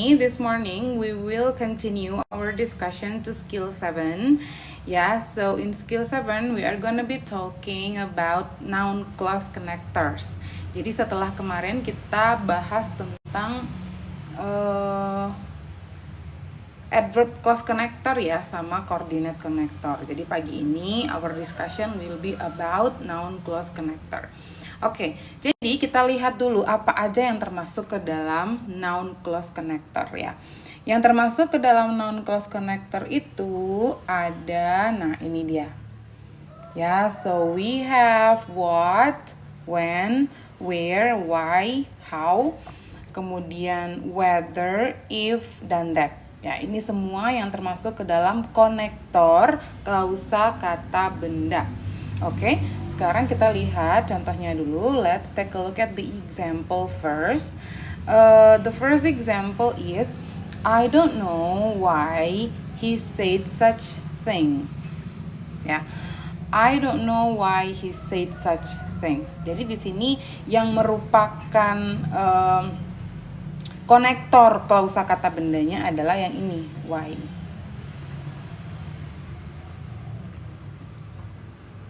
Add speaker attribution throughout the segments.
Speaker 1: This morning we will continue our discussion to skill 7. Yeah, so in skill 7 we are gonna be talking about noun clause connectors. Jadi setelah kemarin kita bahas tentang adverb clause connector ya sama coordinate connector. Jadi pagi ini our discussion will be about noun clause connector. Oke, jadi kita lihat dulu apa aja yang termasuk ke dalam noun clause connector ya. Yang termasuk ke dalam noun clause connector itu ada, nah ini dia. Ya, so we have what, when, where, why, how, kemudian whether, if, dan that. Ya, ini semua yang termasuk ke dalam konektor klausa kata benda. Oke, sekarang kita lihat contohnya dulu. Let's take a look at the example first. The first example is, I don't know why he said such things. Ya, I don't know why he said such things. Jadi di sini yang merupakan konektor klausa kata bendanya adalah yang ini, why.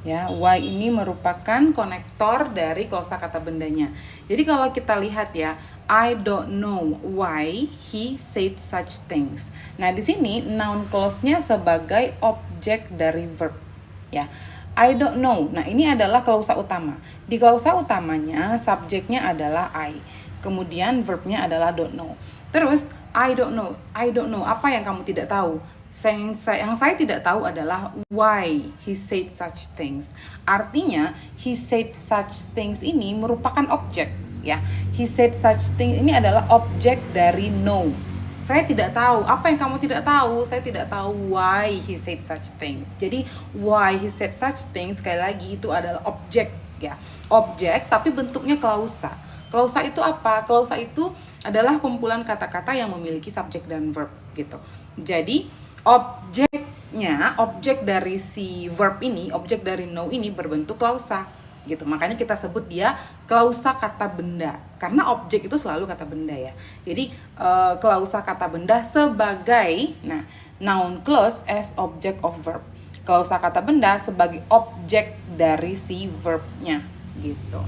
Speaker 1: Ya, why ini merupakan konektor dari klausa kata bendanya. Jadi kalau kita lihat ya, I don't know why he said such things. Nah, di sini noun clause-nya sebagai objek dari verb. Ya, I don't know. Nah, ini adalah klausa utama. Di klausa utamanya subjeknya adalah I. Kemudian verbnya adalah don't know. Terus I don't know. I don't know. Apa yang kamu tidak tahu? Yang saya tidak tahu adalah why he said such things. Artinya he said such things ini merupakan objek ya. He said such things ini adalah objek dari know. Saya tidak tahu. Apa yang kamu tidak tahu? Saya tidak tahu why he said such things. Jadi why he said such things sekali lagi itu adalah objek ya. Objek tapi bentuknya klausa. Klausa itu apa? Klausa itu adalah kumpulan kata-kata yang memiliki subjek dan verb gitu. Jadi objek dari si verb ini, objek dari know ini berbentuk klausa gitu. Makanya kita sebut dia klausa kata benda. Karena objek itu selalu kata benda ya. Jadi klausa kata benda sebagai noun clause as object of verb. Klausa kata benda sebagai objek dari si verbnya gitu.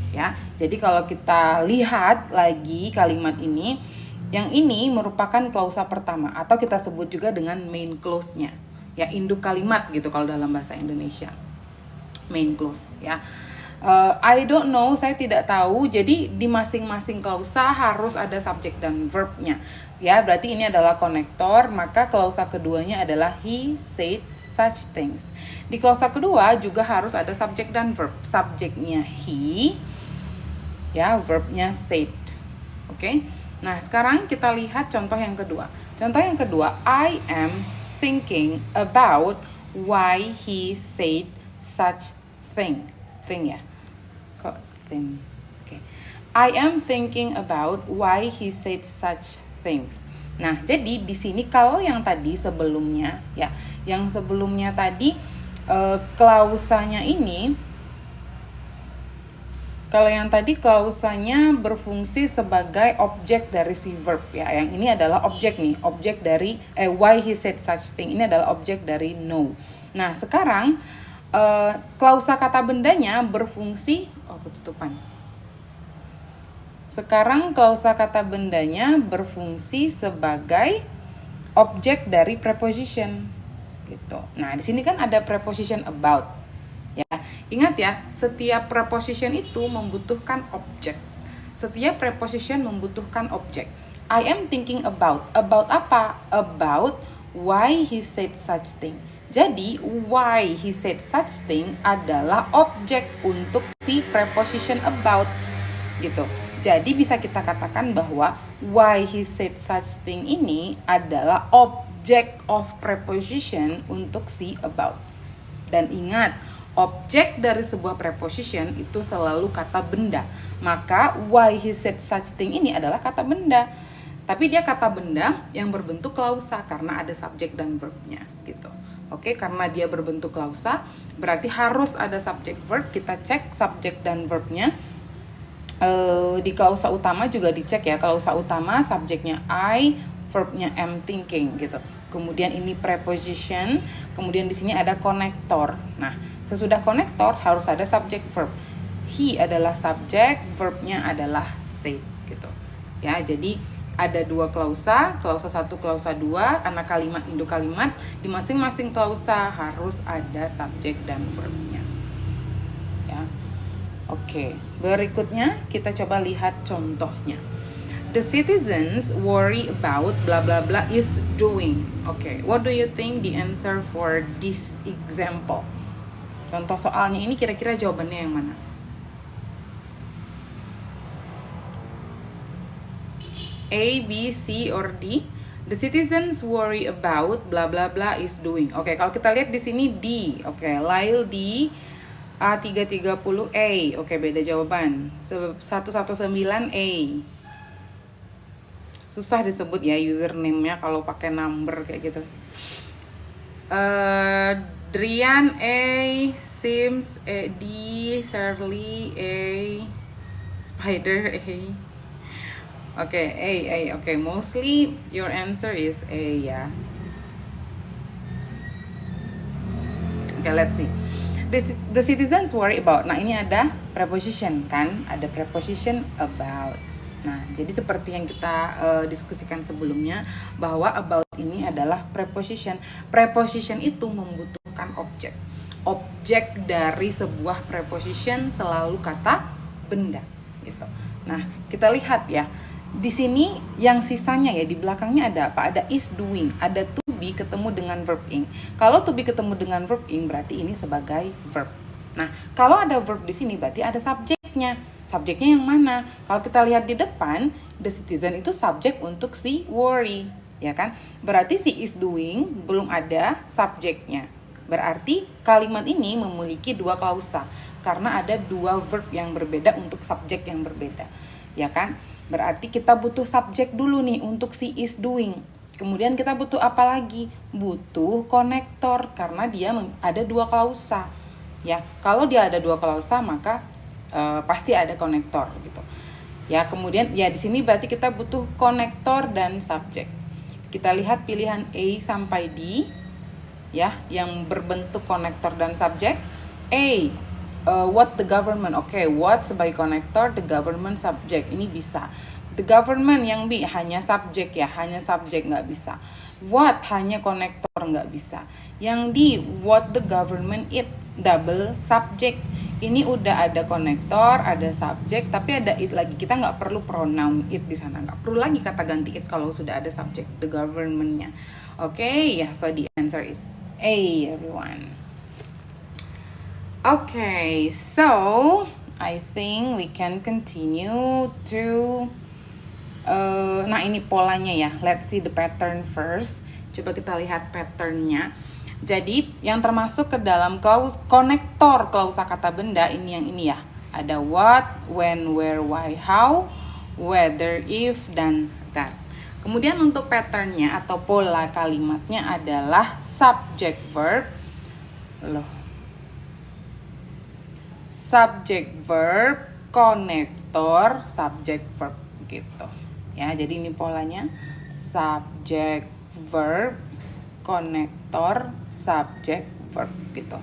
Speaker 1: Ya. Jadi kalau kita lihat lagi kalimat ini, yang ini merupakan klausa pertama atau kita sebut juga dengan main clause-nya. Ya, induk kalimat gitu kalau dalam bahasa Indonesia. Main clause ya. I don't know, saya tidak tahu. Jadi di masing-masing klausa harus ada subjek dan verbnya. Ya, berarti ini adalah konektor, maka klausa keduanya adalah he said such things. Di klausa kedua juga harus ada subjek dan verb. Subjeknya he, ya, verbnya said. Oke? Nah, sekarang kita lihat contoh yang kedua. Contoh yang kedua, I am thinking about why he said such thing. Thing ya? Kok thing? Oke. I am thinking about why he said such things. Nah, jadi di sini kalau yang tadi sebelumnya ya, yang sebelumnya tadi klausanya ini, kalau yang tadi klausanya berfungsi sebagai objek dari si verb ya. Yang ini adalah objek nih, objek dari why he said such thing. Ini adalah objek dari know. Nah, sekarang klausa kata bendanya berfungsi ketutupan. Sekarang klausa kata bendanya berfungsi sebagai objek dari preposition gitu. Nah, di sini kan ada preposition about. Ya, ingat ya, setiap preposition itu membutuhkan objek. Setiap preposition membutuhkan objek. I am thinking about apa? About why he said such thing. Jadi, why he said such thing adalah objek untuk si preposition about gitu. Jadi bisa kita katakan bahwa why he said such thing ini adalah object of preposition untuk si about. Dan ingat, objek dari sebuah preposition itu selalu kata benda. Maka why he said such thing ini adalah kata benda. Tapi dia kata benda yang berbentuk klausa karena ada subjek dan verbnya gitu. Oke, karena dia berbentuk klausa berarti harus ada subjek verb. Kita cek subjek dan verbnya. di klausa utama juga dicek ya. Klausa utama subjeknya I, verbnya am thinking gitu. Kemudian ini preposition, kemudian di sini ada konektor. Nah, sesudah konektor harus ada subject verb. He adalah subjek, verbnya adalah said gitu. Ya, jadi ada dua klausa 1, klausa 2, anak kalimat, induk kalimat. Di masing-masing klausa harus ada subjek dan verbnya. Ya. Oke, berikutnya kita coba lihat contohnya. The citizens worry about blah blah blah is doing. Okay, what do you think the answer for this example? Contoh soalnya ini kira-kira jawabannya yang mana? A, B, C, or D? The citizens worry about blah blah blah is doing. Oke, kalau kita lihat di sini D. Oke, Lyle D. A330A. Oke, beda jawaban. 119A. Susah disebut ya username-nya kalau pakai number kayak gitu. Drian A, Sims A, D, Shirley A, Spider A. Oke, A. Oke, mostly your answer is A ya. Oke, let's see. The citizens worry about. Nah, ini ada preposition kan? Ada preposition about. Nah, jadi seperti yang kita diskusikan sebelumnya, bahwa about ini adalah preposition. Preposition itu membutuhkan objek. Objek dari sebuah preposition selalu kata benda gitu. Nah, kita lihat ya. Di sini yang sisanya ya, di belakangnya ada apa? Ada is doing, ada to be ketemu dengan verb ing. Kalau to be ketemu dengan verb ing berarti ini sebagai verb. Nah, kalau ada verb di sini berarti ada subjeknya. Subjeknya yang mana? Kalau kita lihat di depan, the citizen itu subjek untuk si worry, ya kan? Berarti si is doing belum ada subjeknya. Berarti kalimat ini memiliki dua klausa karena ada dua verb yang berbeda untuk subjek yang berbeda, ya kan? Berarti kita butuh subjek dulu nih untuk si is doing. Kemudian kita butuh apa lagi? Butuh konektor karena dia ada dua klausa. Ya, kalau dia ada dua klausa maka pasti ada konektor gitu. Ya, kemudian ya di sini berarti kita butuh konektor dan subjek. Kita lihat pilihan A sampai D ya, yang berbentuk konektor dan subjek. A, what the government. Oke, what sebagai konektor, the government subjek. Ini bisa. The government yang B hanya subjek ya, hanya subjek nggak bisa. What hanya konektor nggak bisa. Yang D, what the government it, double subjek. Ini udah ada konektor, ada subjek, tapi ada it lagi. Kita nggak perlu pronoun it di sana, nggak perlu lagi kata ganti it kalau sudah ada subjek the government-nya. Oke, ya, so the answer is A, everyone. Okay, so I think we can continue to nah ini polanya ya. Let's see the pattern first. Coba kita lihat patternnya. Jadi yang termasuk ke dalam konektor klausa kata benda ini yang ini ya. Ada what, when, where, why, how, whether, if, dan that. Kemudian untuk patternnya atau pola kalimatnya adalah subject verb. Subject verb, konektor, subject verb gitu. Ya, jadi ini polanya subject verb, konektor, subject verb gitu.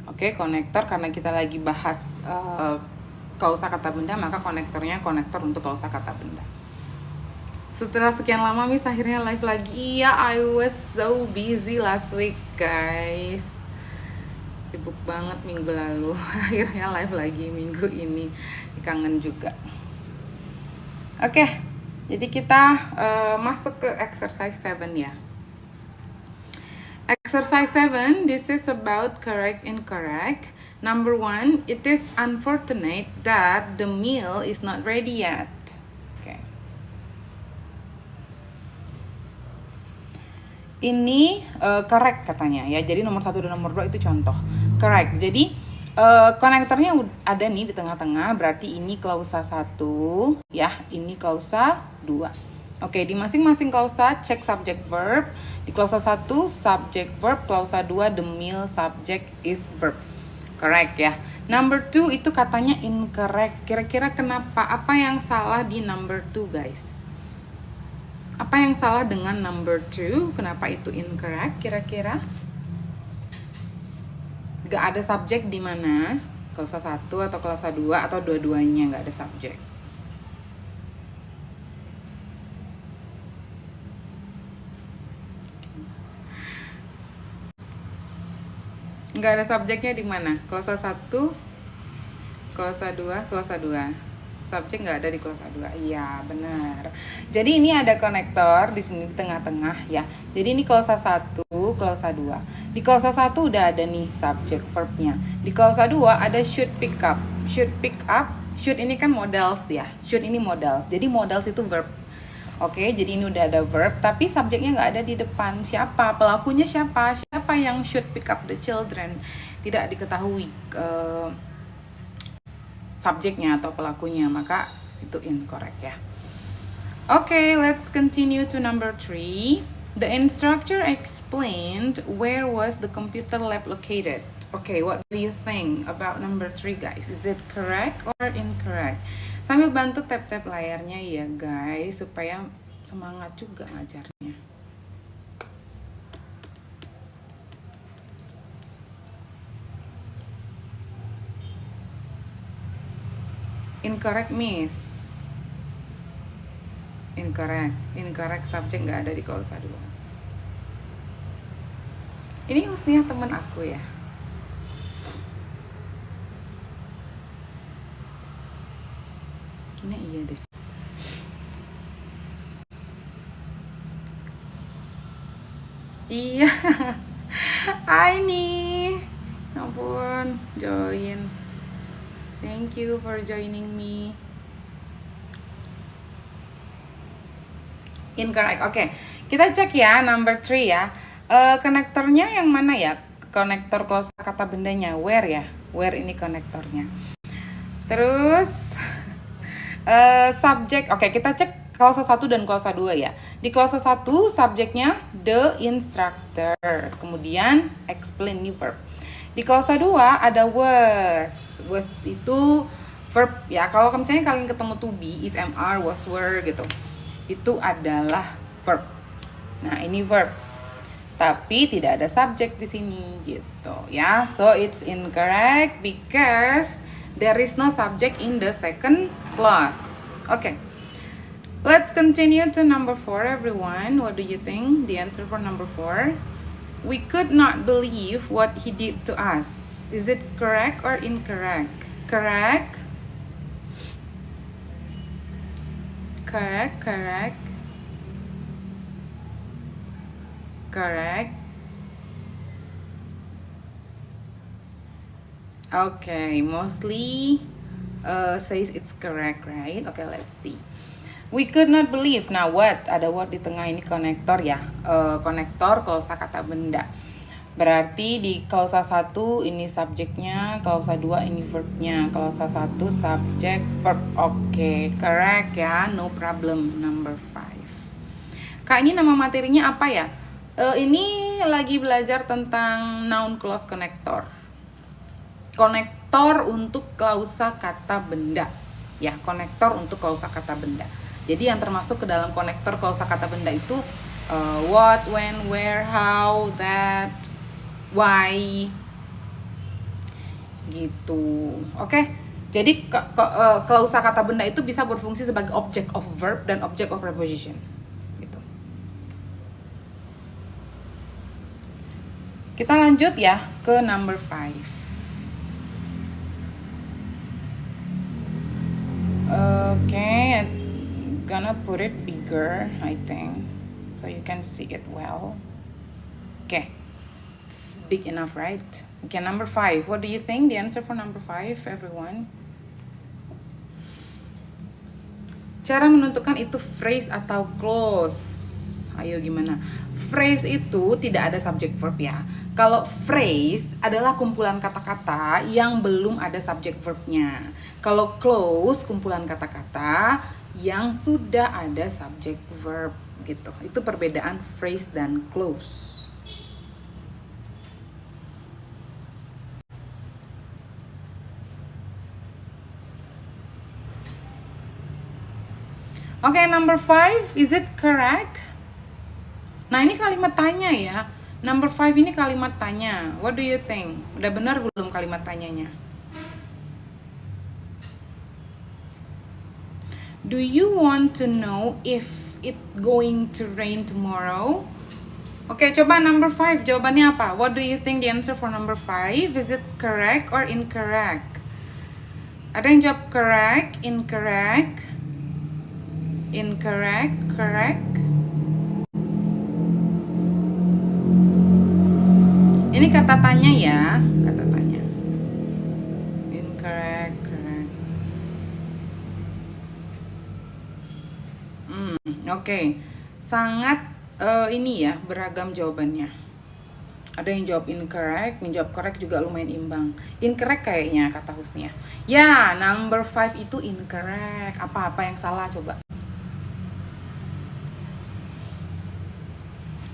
Speaker 1: Oke, konektor karena kita lagi bahas klausa kata benda, maka konektornya konektor untuk klausa kata benda. Setelah sekian lama Miss akhirnya live lagi. Iya, I was so busy last week guys. Sibuk banget minggu lalu. Akhirnya live lagi minggu ini. Kangen juga. Oke, jadi kita masuk ke exercise 7 ya. Exercise 7, this is about correct incorrect. Number 1, it is unfortunate that the meal is not ready yet. Okay. Ini correct katanya ya. Jadi nomor 1 dan nomor 2 itu contoh. Correct. Jadi konektornya ada nih di tengah-tengah, berarti ini klausa 1 ya, ini klausa 2. Oke, di masing-masing klausa cek subject verb. Di klausa 1 subject verb, klausa 2 the meal subject is verb. Correct ya. Number 2 itu katanya incorrect. Kira-kira kenapa? Apa yang salah di number 2 guys? Apa yang salah dengan number 2? Kenapa itu incorrect kira-kira? Gak ada subjek di mana? Klausa 1 atau klausa 2 atau dua-duanya gak ada subjek? Nggak ada subjeknya di mana? Klausa 1, klausa 2, klausa 2. Subjek nggak ada di klausa 2. Iya, benar. Jadi ini ada konektor di sini di tengah-tengah ya. Jadi ini klausa 1, klausa 2. Di klausa 1 udah ada nih subjek verbnya. Di klausa 2 ada should pick up. Should pick up, should ini kan modals ya. Should ini modals. Jadi modals itu verb. Oke, jadi ini udah ada verb, tapi subjeknya nggak ada di depan. Siapa? Pelakunya siapa? Siapa yang should pick up the children? Tidak diketahui subjeknya atau pelakunya, maka itu incorrect ya. Oke, let's continue to number 3. The instructor explained where was the computer lab located. Okay, what do you think about number 3 guys? Is it correct or incorrect? Sambil bantu tap-tap layarnya ya guys, supaya semangat juga ngajarnya. Incorrect miss. Incorrect subjek nggak ada di klausa 2. Ini Husnia temen aku ya. Ini iya deh. Iya. Hai nih. Ampun, join. Thank you for joining me. Incorrect. Oke. Kita cek ya number 3 ya. Konektornya yang mana ya? Konektor klausa kata bendanya where ya? Where ini konektornya. Terus subjek, oke kita cek klausa 1 dan klausa 2 ya. Di klausa 1 subjeknya the instructor, kemudian explain nih verb. Di klausa 2 ada was. Was itu verb ya. Kalau misalnya kalian ketemu to be, is, am, are, was, were gitu, itu adalah verb. Nah ini verb, tapi tidak ada subjek di sini gitu ya. So it's incorrect because there is no subject in the second clause. Okay, let's continue to number 4 everyone. What do you think? The answer for number 4. We could not believe what he did to us. Is it correct or incorrect? Correct. Okay, mostly says it's correct, right? Okay, let's see. We could not believe. Nah, what? Ada what di tengah, ini konektor ya. Konektor klausa kata benda. Berarti di klausa 1 ini subjeknya, klausa 2 ini verbnya. Klausa 1 subjek verb. Oke, correct ya. No problem. Number 5. Kak, ini nama materinya apa ya? Ini lagi belajar tentang noun clause connector. Konektor untuk klausa kata benda. Ya, konektor untuk klausa kata benda. Jadi yang termasuk ke dalam konektor klausa kata benda itu what, when, where, how, that, why, gitu. Oke. Jadi klausa kata benda itu bisa berfungsi sebagai object of verb dan object of preposition. Gitu. Kita lanjut ya ke number 5. Okay, I'm gonna put it bigger, I think, so you can see it well. Okay, it's big enough, right? Okay, number 5. What do you think? The answer for number 5, everyone? Cara menentukan itu phrase atau clause. Ayo gimana? Phrase itu tidak ada subject verb ya. Kalau phrase adalah kumpulan kata-kata yang belum ada subject verbnya. Kalau clause kumpulan kata-kata yang sudah ada subject verb gitu. Itu perbedaan phrase dan clause. Oke, number 5, is it correct? Nah, ini kalimat tanya ya. Number 5 ini kalimat tanya. What do you think? Udah benar belum kalimat tanyanya? Do you want to know if it going to rain tomorrow? Oke, coba number 5 jawabannya apa? What do you think the answer for number 5? Is it correct or incorrect? Ada yang jawab correct, incorrect, incorrect, correct. Ini kata tanya ya, kata tanya. Incorrect, correct. Oke. Sangat ini ya, beragam jawabannya. Ada yang jawab incorrect, yang jawab correct juga lumayan imbang. Incorrect kayaknya kata Husnia. Ya, number 5 itu incorrect. Apa-apa yang salah coba?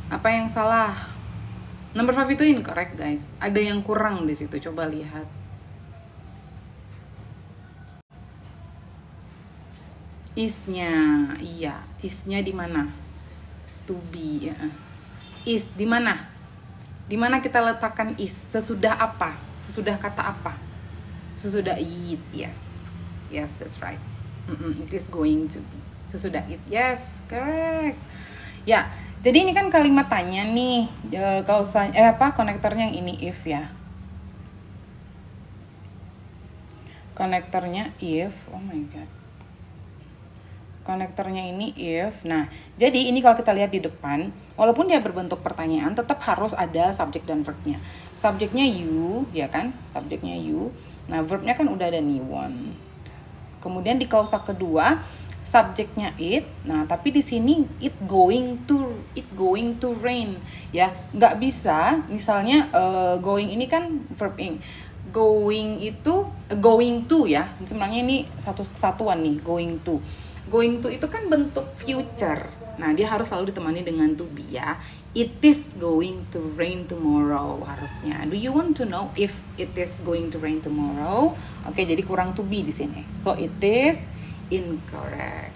Speaker 1: Apa yang salah? Number 5 itu incorrect, guys. Ada yang kurang di situ, coba lihat. Is-nya, iya. Is-nya di mana? To be, ya. Is di mana? Di mana kita letakkan is? Sesudah apa? Sesudah kata apa? Sesudah it, yes. Yes, that's right. It is going to be. Sesudah it, yes, correct. Ya, jadi ini kan kalimat tanya nih. Kalau konektornya yang ini if ya. Konektornya if, oh my god. Konektornya ini if. Nah, jadi ini kalau kita lihat di depan, walaupun dia berbentuk pertanyaan, tetap harus ada subjek dan verbnya. Subjeknya you, ya kan? Subjeknya you. Nah, verbnya kan udah ada nih, want. Kemudian di klausa kedua, subjeknya it. Nah, tapi di sini it going to rain, ya. Nggak bisa, misalnya going ini kan verb ing. Going itu going to ya. Sebenarnya ini satu kesatuan nih, going to. Going to itu kan bentuk future. Nah, dia harus selalu ditemani dengan to be ya. It is going to rain tomorrow harusnya. Do you want to know if it is going to rain tomorrow? Oke, jadi kurang to be di sini. So it is incorrect.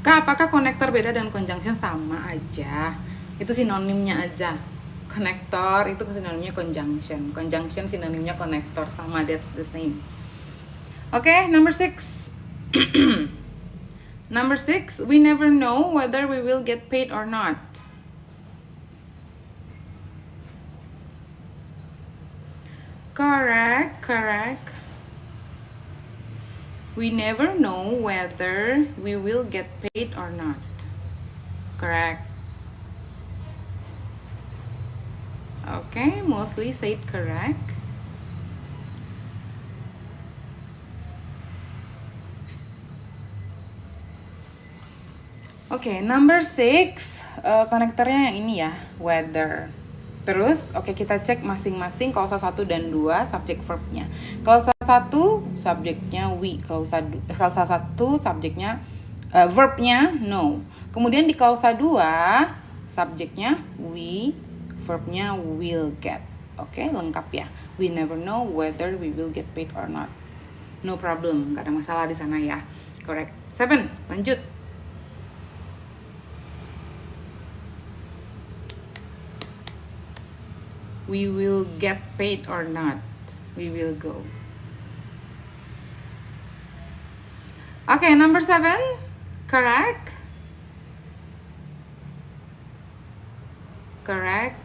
Speaker 1: Kak, apakah konektor beda dan conjunction sama aja? Itu sinonimnya aja. Konektor itu sinonimnya conjunction. Conjunction sinonimnya konektor, sama, that's the same. Okay, number 6. Number 6, we never know whether we will get paid or not. Correct, correct. We never know whether we will get paid or not. Correct. Okay, mostly said correct. Oke, number 6, konektornya yang ini ya, weather. Terus, oke, kita cek masing-masing klausa 1 dan 2 subjek verbnya. Klausa 1 subjeknya we, klausa 1 subjeknya verbnya no. Kemudian di klausa 2 subjeknya we, verbnya will get. Oke, lengkap ya. We never know whether we will get paid or not. No problem, nggak ada masalah di sana ya. Correct. 7, lanjut. We will get paid or not. We will go. Okay, number 7. Correct. Correct.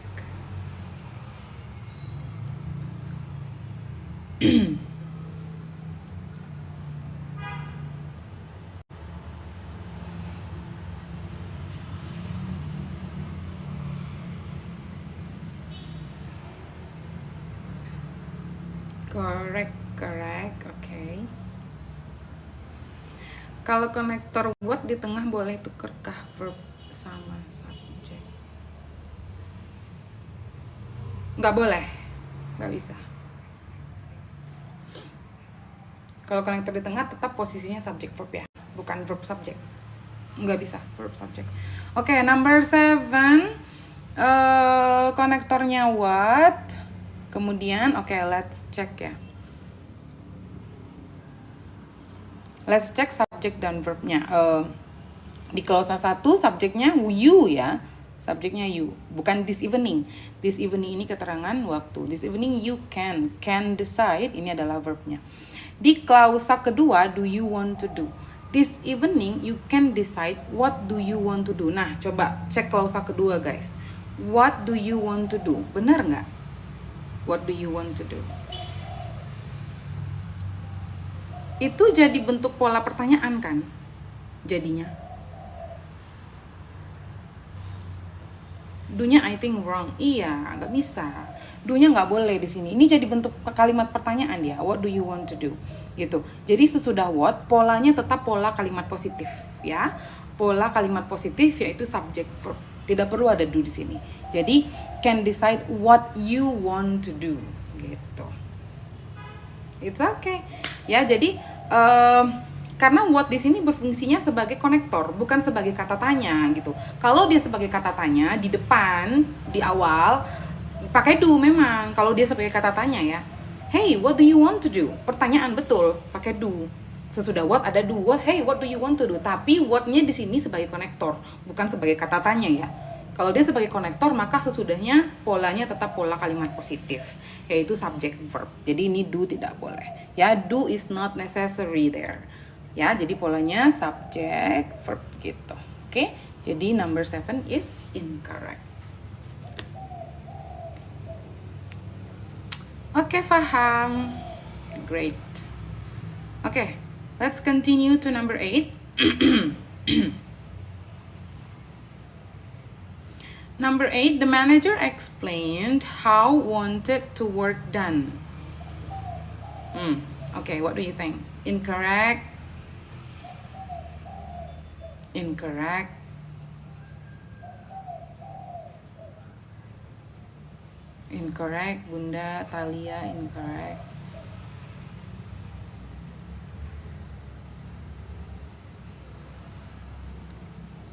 Speaker 1: Correct, okay. Kalau konektor what di tengah boleh tuker kah verb sama subjek? Nggak boleh, nggak bisa. Kalau konektor di tengah tetap posisinya subjek verb ya, bukan verb subjek. Nggak bisa verb subjek. Oke, number 7, konektornya what. Kemudian, oke, let's check ya. Let's check subject dan verbnya. Di klausa 1 subjeknya you ya. Subjeknya you, bukan this evening. This evening ini keterangan waktu. This evening you can decide, ini adalah verbnya. Di klausa kedua, do you want to do? This evening you can decide what do you want to do. Nah, coba cek klausa kedua guys. What do you want to do? Benar nggak? What do you want to do? Itu jadi bentuk pola pertanyaan kan? Jadinya. Do-nya I think wrong. Iya, nggak bisa. Do-nya nggak boleh di sini. Ini jadi bentuk kalimat pertanyaan ya. What do you want to do? Gitu. Jadi sesudah what, polanya tetap pola kalimat positif ya. Pola kalimat positif yaitu subject verb. Tidak perlu ada do di sini. Jadi can decide what you want to do. Gitu. It's okay. Ya, jadi karena what di sini berfungsinya sebagai konektor, bukan sebagai kata tanya gitu. Kalau dia sebagai kata tanya di depan, di awal, pakai do memang. Kalau dia sebagai kata tanya ya, hey, what do you want to do? Pertanyaan betul, pakai do. Sesudah what ada do. What, hey, what do you want to do? Tapi what-nya di sini sebagai konektor, bukan sebagai kata tanya ya. Kalau dia sebagai konektor, maka sesudahnya polanya tetap pola kalimat positif, yaitu subject verb. Jadi ini do tidak boleh. Ya, do is not necessary there. Ya, jadi polanya subject verb gitu. Oke, jadi number 7 is incorrect. Oke, paham. Great. Oke, let's continue to number 8. Number 8, the manager explained how wanted to work done. Okay, what do you think? Incorrect. Incorrect. Incorrect, Bunda Talia, incorrect.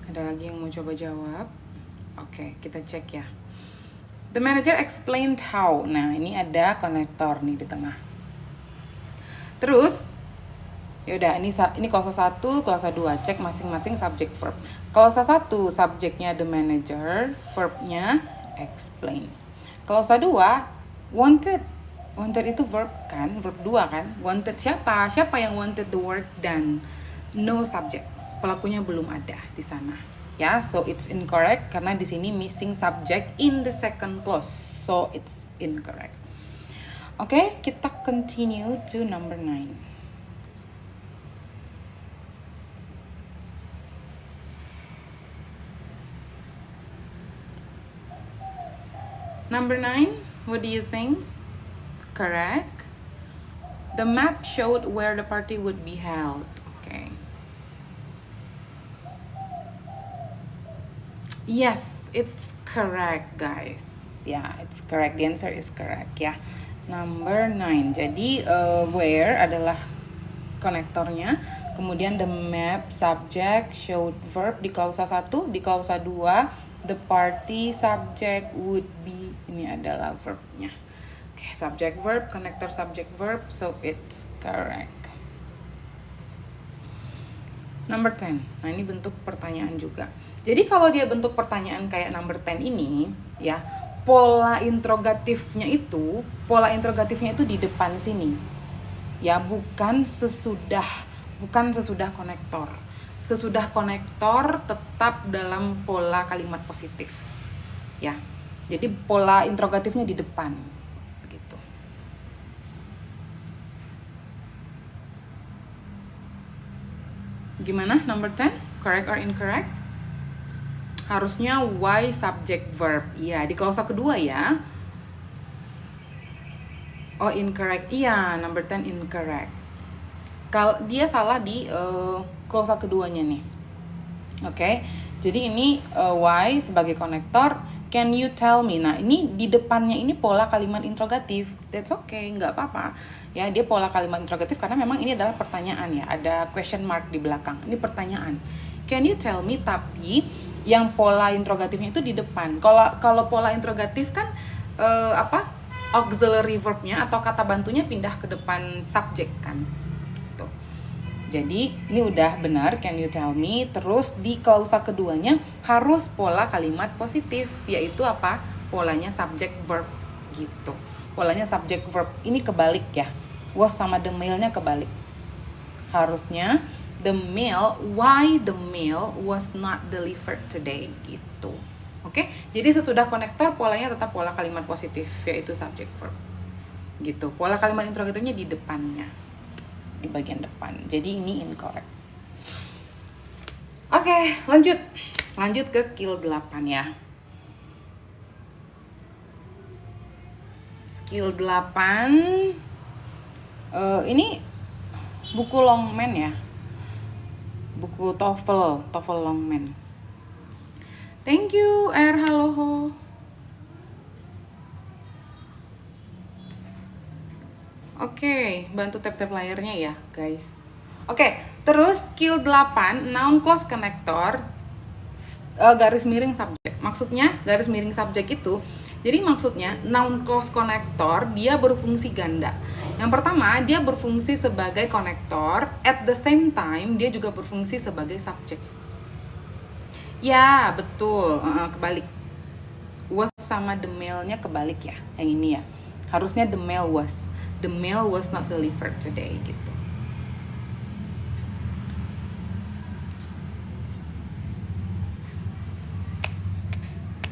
Speaker 1: Ada lagi yang mau coba jawab? Oke, kita cek ya. The manager explained how. Nah, ini ada konektor nih di tengah. Terus yaudah, ini klausa 1, klausa 2, cek masing-masing subject verb. Klausa 1 subjeknya the manager, verbnya explain. Klausa 2 wanted. Wanted itu verb kan, verb 2 kan. Wanted siapa? Siapa yang wanted the work done? No subject. Pelakunya belum ada di sana. Ya, so it's incorrect karena di sini missing subject in the second clause. So it's incorrect. Oke, kita continue to number 9. Number 9, what do you think? Correct. The map showed where the party would be held. Okay. Yes, it's correct, guys. Yeah, it's correct. The answer is correct ya. Number 9. Jadi where adalah konektornya. Kemudian the map subject showed verb di klausa 1, di klausa 2 the party subject would be, ini adalah verbnya. Oke, subject verb, connector subject verb, so it's correct. Number 10. Nah, ini bentuk pertanyaan juga. Jadi kalau dia bentuk pertanyaan kayak number 10 ini, ya, pola interrogatifnya itu di depan sini. Ya, bukan sesudah konektor. Sesudah konektor tetap dalam pola kalimat positif. Ya. Jadi pola interrogatifnya di depan gitu. Gimana number 10? Correct or incorrect? Harusnya why subject verb. Iya, di klausa kedua ya. Oh, incorrect. Iya, number 10 incorrect. Kalau dia salah di klausa keduanya nih. Oke. Jadi ini why sebagai konektor, can you tell me? Nah, ini di depannya ini pola kalimat interrogatif. That's okay, nggak apa-apa. Ya, dia pola kalimat interrogatif karena memang ini adalah pertanyaan ya. Ada question mark di belakang. Ini pertanyaan. Can you tell me? Tapi yang pola interrogatifnya itu di depan. Kalau pola interrogatif kan auxiliary verbnya atau kata bantunya pindah ke depan subjek kan. Tuh. Jadi ini udah benar, can you tell me? Terus di klausa keduanya harus pola kalimat positif, yaitu apa? Polanya subject verb gitu. Polanya subject verb ini kebalik ya. Was sama the mail-nya kebalik. Harusnya the mail, why the mail was not delivered today gitu. Oke? Jadi sesudah konektor polanya tetap pola kalimat positif, yaitu subject verb. Gitu. Pola kalimat interrogatifnya di depannya. Di bagian depan. Jadi ini incorrect. Oke, lanjut. Lanjut ke skill 8 ya. Skill 8 ini buku Longman ya. Buku TOEFL Longman. Thank you, halo. Oke, bantu tap-tap layarnya ya, guys. Oke, terus skill 8, noun clause connector, garis miring subjek. Maksudnya, garis miring subjek itu, jadi maksudnya noun clause connector, dia berfungsi ganda. Yang pertama, dia berfungsi sebagai konektor, at the same time, dia juga berfungsi sebagai subjek. Ya, betul, kebalik. Was sama the mail-nya kebalik ya, yang ini ya. Harusnya the mail was not delivered today gitu.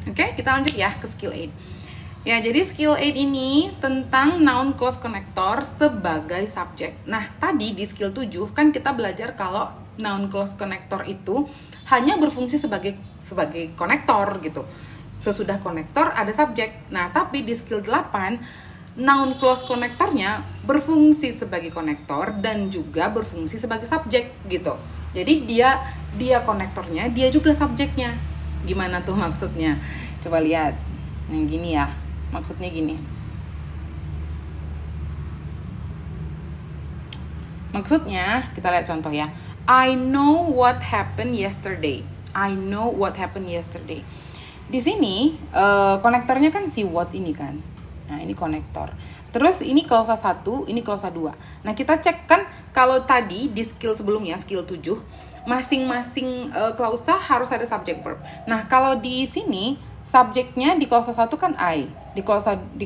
Speaker 1: Oke, kita lanjut ya ke skill 8. Ya, jadi skill 8 ini tentang noun clause connector sebagai subjek. Nah, tadi di skill 7 kan kita belajar kalau noun clause connector itu hanya berfungsi sebagai konektor gitu. Sesudah konektor ada subjek. Nah, tapi di skill 8 noun clause konektornya berfungsi sebagai konektor dan juga berfungsi sebagai subjek gitu. Jadi dia konektornya, dia juga subjeknya. Gimana tuh maksudnya? Coba lihat. Yang gini ya. Maksudnya gini. Maksudnya, kita lihat contoh ya. I know what happened yesterday. Di sini konektornya kan si what ini kan. Nah, ini konektor. Terus ini klausa 1, ini klausa 2. Nah, kita cek kan kalau tadi di skill sebelumnya, skill 7, masing-masing klausa harus ada subject verb. Nah, kalau di sini subjeknya di klausa 1 kan I. Di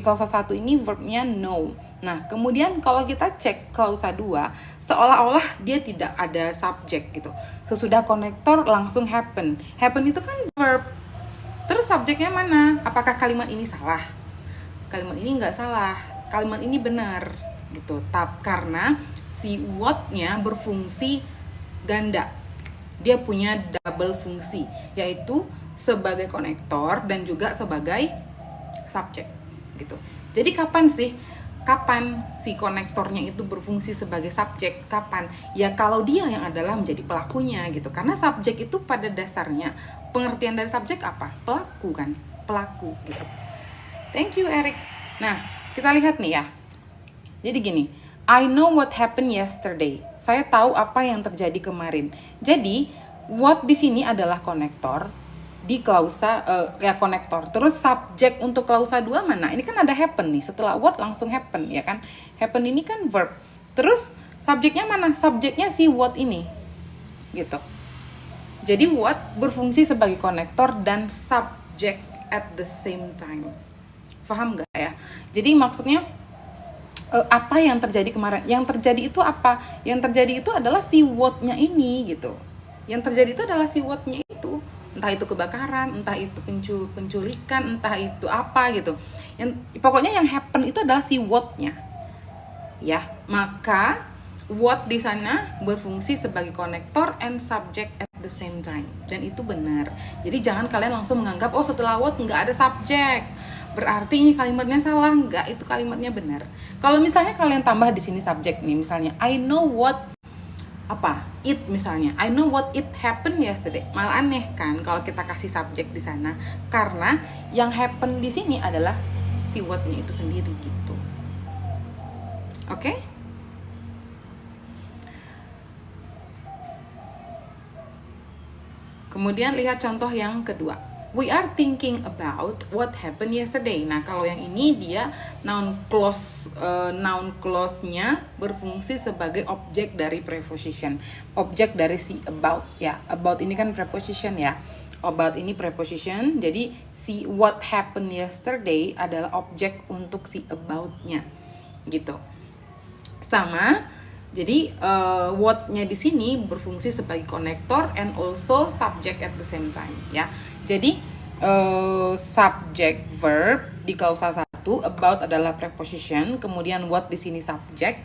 Speaker 1: klausa 1 ini verbnya know. Nah, kemudian kalau kita cek klausa 2, seolah-olah dia tidak ada subjek gitu. Sesudah konektor langsung happen. Happen itu kan verb. Terus subjeknya mana? Apakah kalimat ini salah? Kalimat ini nggak salah, kalimat ini benar gitu. Karena si what-nya berfungsi ganda, dia punya double fungsi, yaitu sebagai konektor dan juga sebagai subjek gitu. Jadi kapan si konektornya itu berfungsi sebagai subjek? Kapan? Ya kalau dia yang adalah menjadi pelakunya gitu. Karena subjek itu pada dasarnya pengertian dari subjek apa? Pelaku kan, pelaku gitu. Thank you, Eric. Nah, kita lihat nih ya. Jadi gini, I know what happened yesterday. Saya tahu apa yang terjadi kemarin. Jadi, what di sini adalah konektor di klausa konektor. Terus subjek untuk klausa 2 mana? Ini kan ada happen nih. Setelah what langsung happen, ya kan? Happen ini kan verb. Terus subjeknya mana? Subjeknya si what ini. Gitu. Jadi what berfungsi sebagai konektor dan subjek at the same time. Paham gak ya? Jadi maksudnya apa yang terjadi kemarin? Yang terjadi itu apa? Yang terjadi itu adalah si what-nya ini gitu. Yang terjadi itu adalah si what-nya itu. Entah itu kebakaran, entah itu penculikan, entah itu apa gitu. Pokoknya yang happen itu adalah si what-nya. Ya, maka what di sana berfungsi sebagai konektor and subject at the same time. Dan itu benar. Jadi jangan kalian langsung menganggap oh setelah what nggak ada subjek, berarti ini kalimatnya salah. Enggak, itu kalimatnya benar. Kalau misalnya kalian tambah di sini subjek nih, misalnya I know what it misalnya, I know what it happened yesterday. Malah aneh kan kalau kita kasih subjek di sana, karena yang happen di sini adalah si what-nya itu sendiri gitu. Oke? Kemudian lihat contoh yang kedua. We are thinking about what happened yesterday. Nah, kalau yang ini dia noun clause-nya berfungsi sebagai objek dari preposition. Objek dari si about ya. About ini kan preposition ya. About ini preposition. Jadi si what happened yesterday adalah objek untuk si about-nya. Gitu. Sama. Jadi what-nya di sini berfungsi sebagai konektor and also subject at the same time ya. Jadi subject verb di klausa 1, about adalah preposition, kemudian what di sini subject.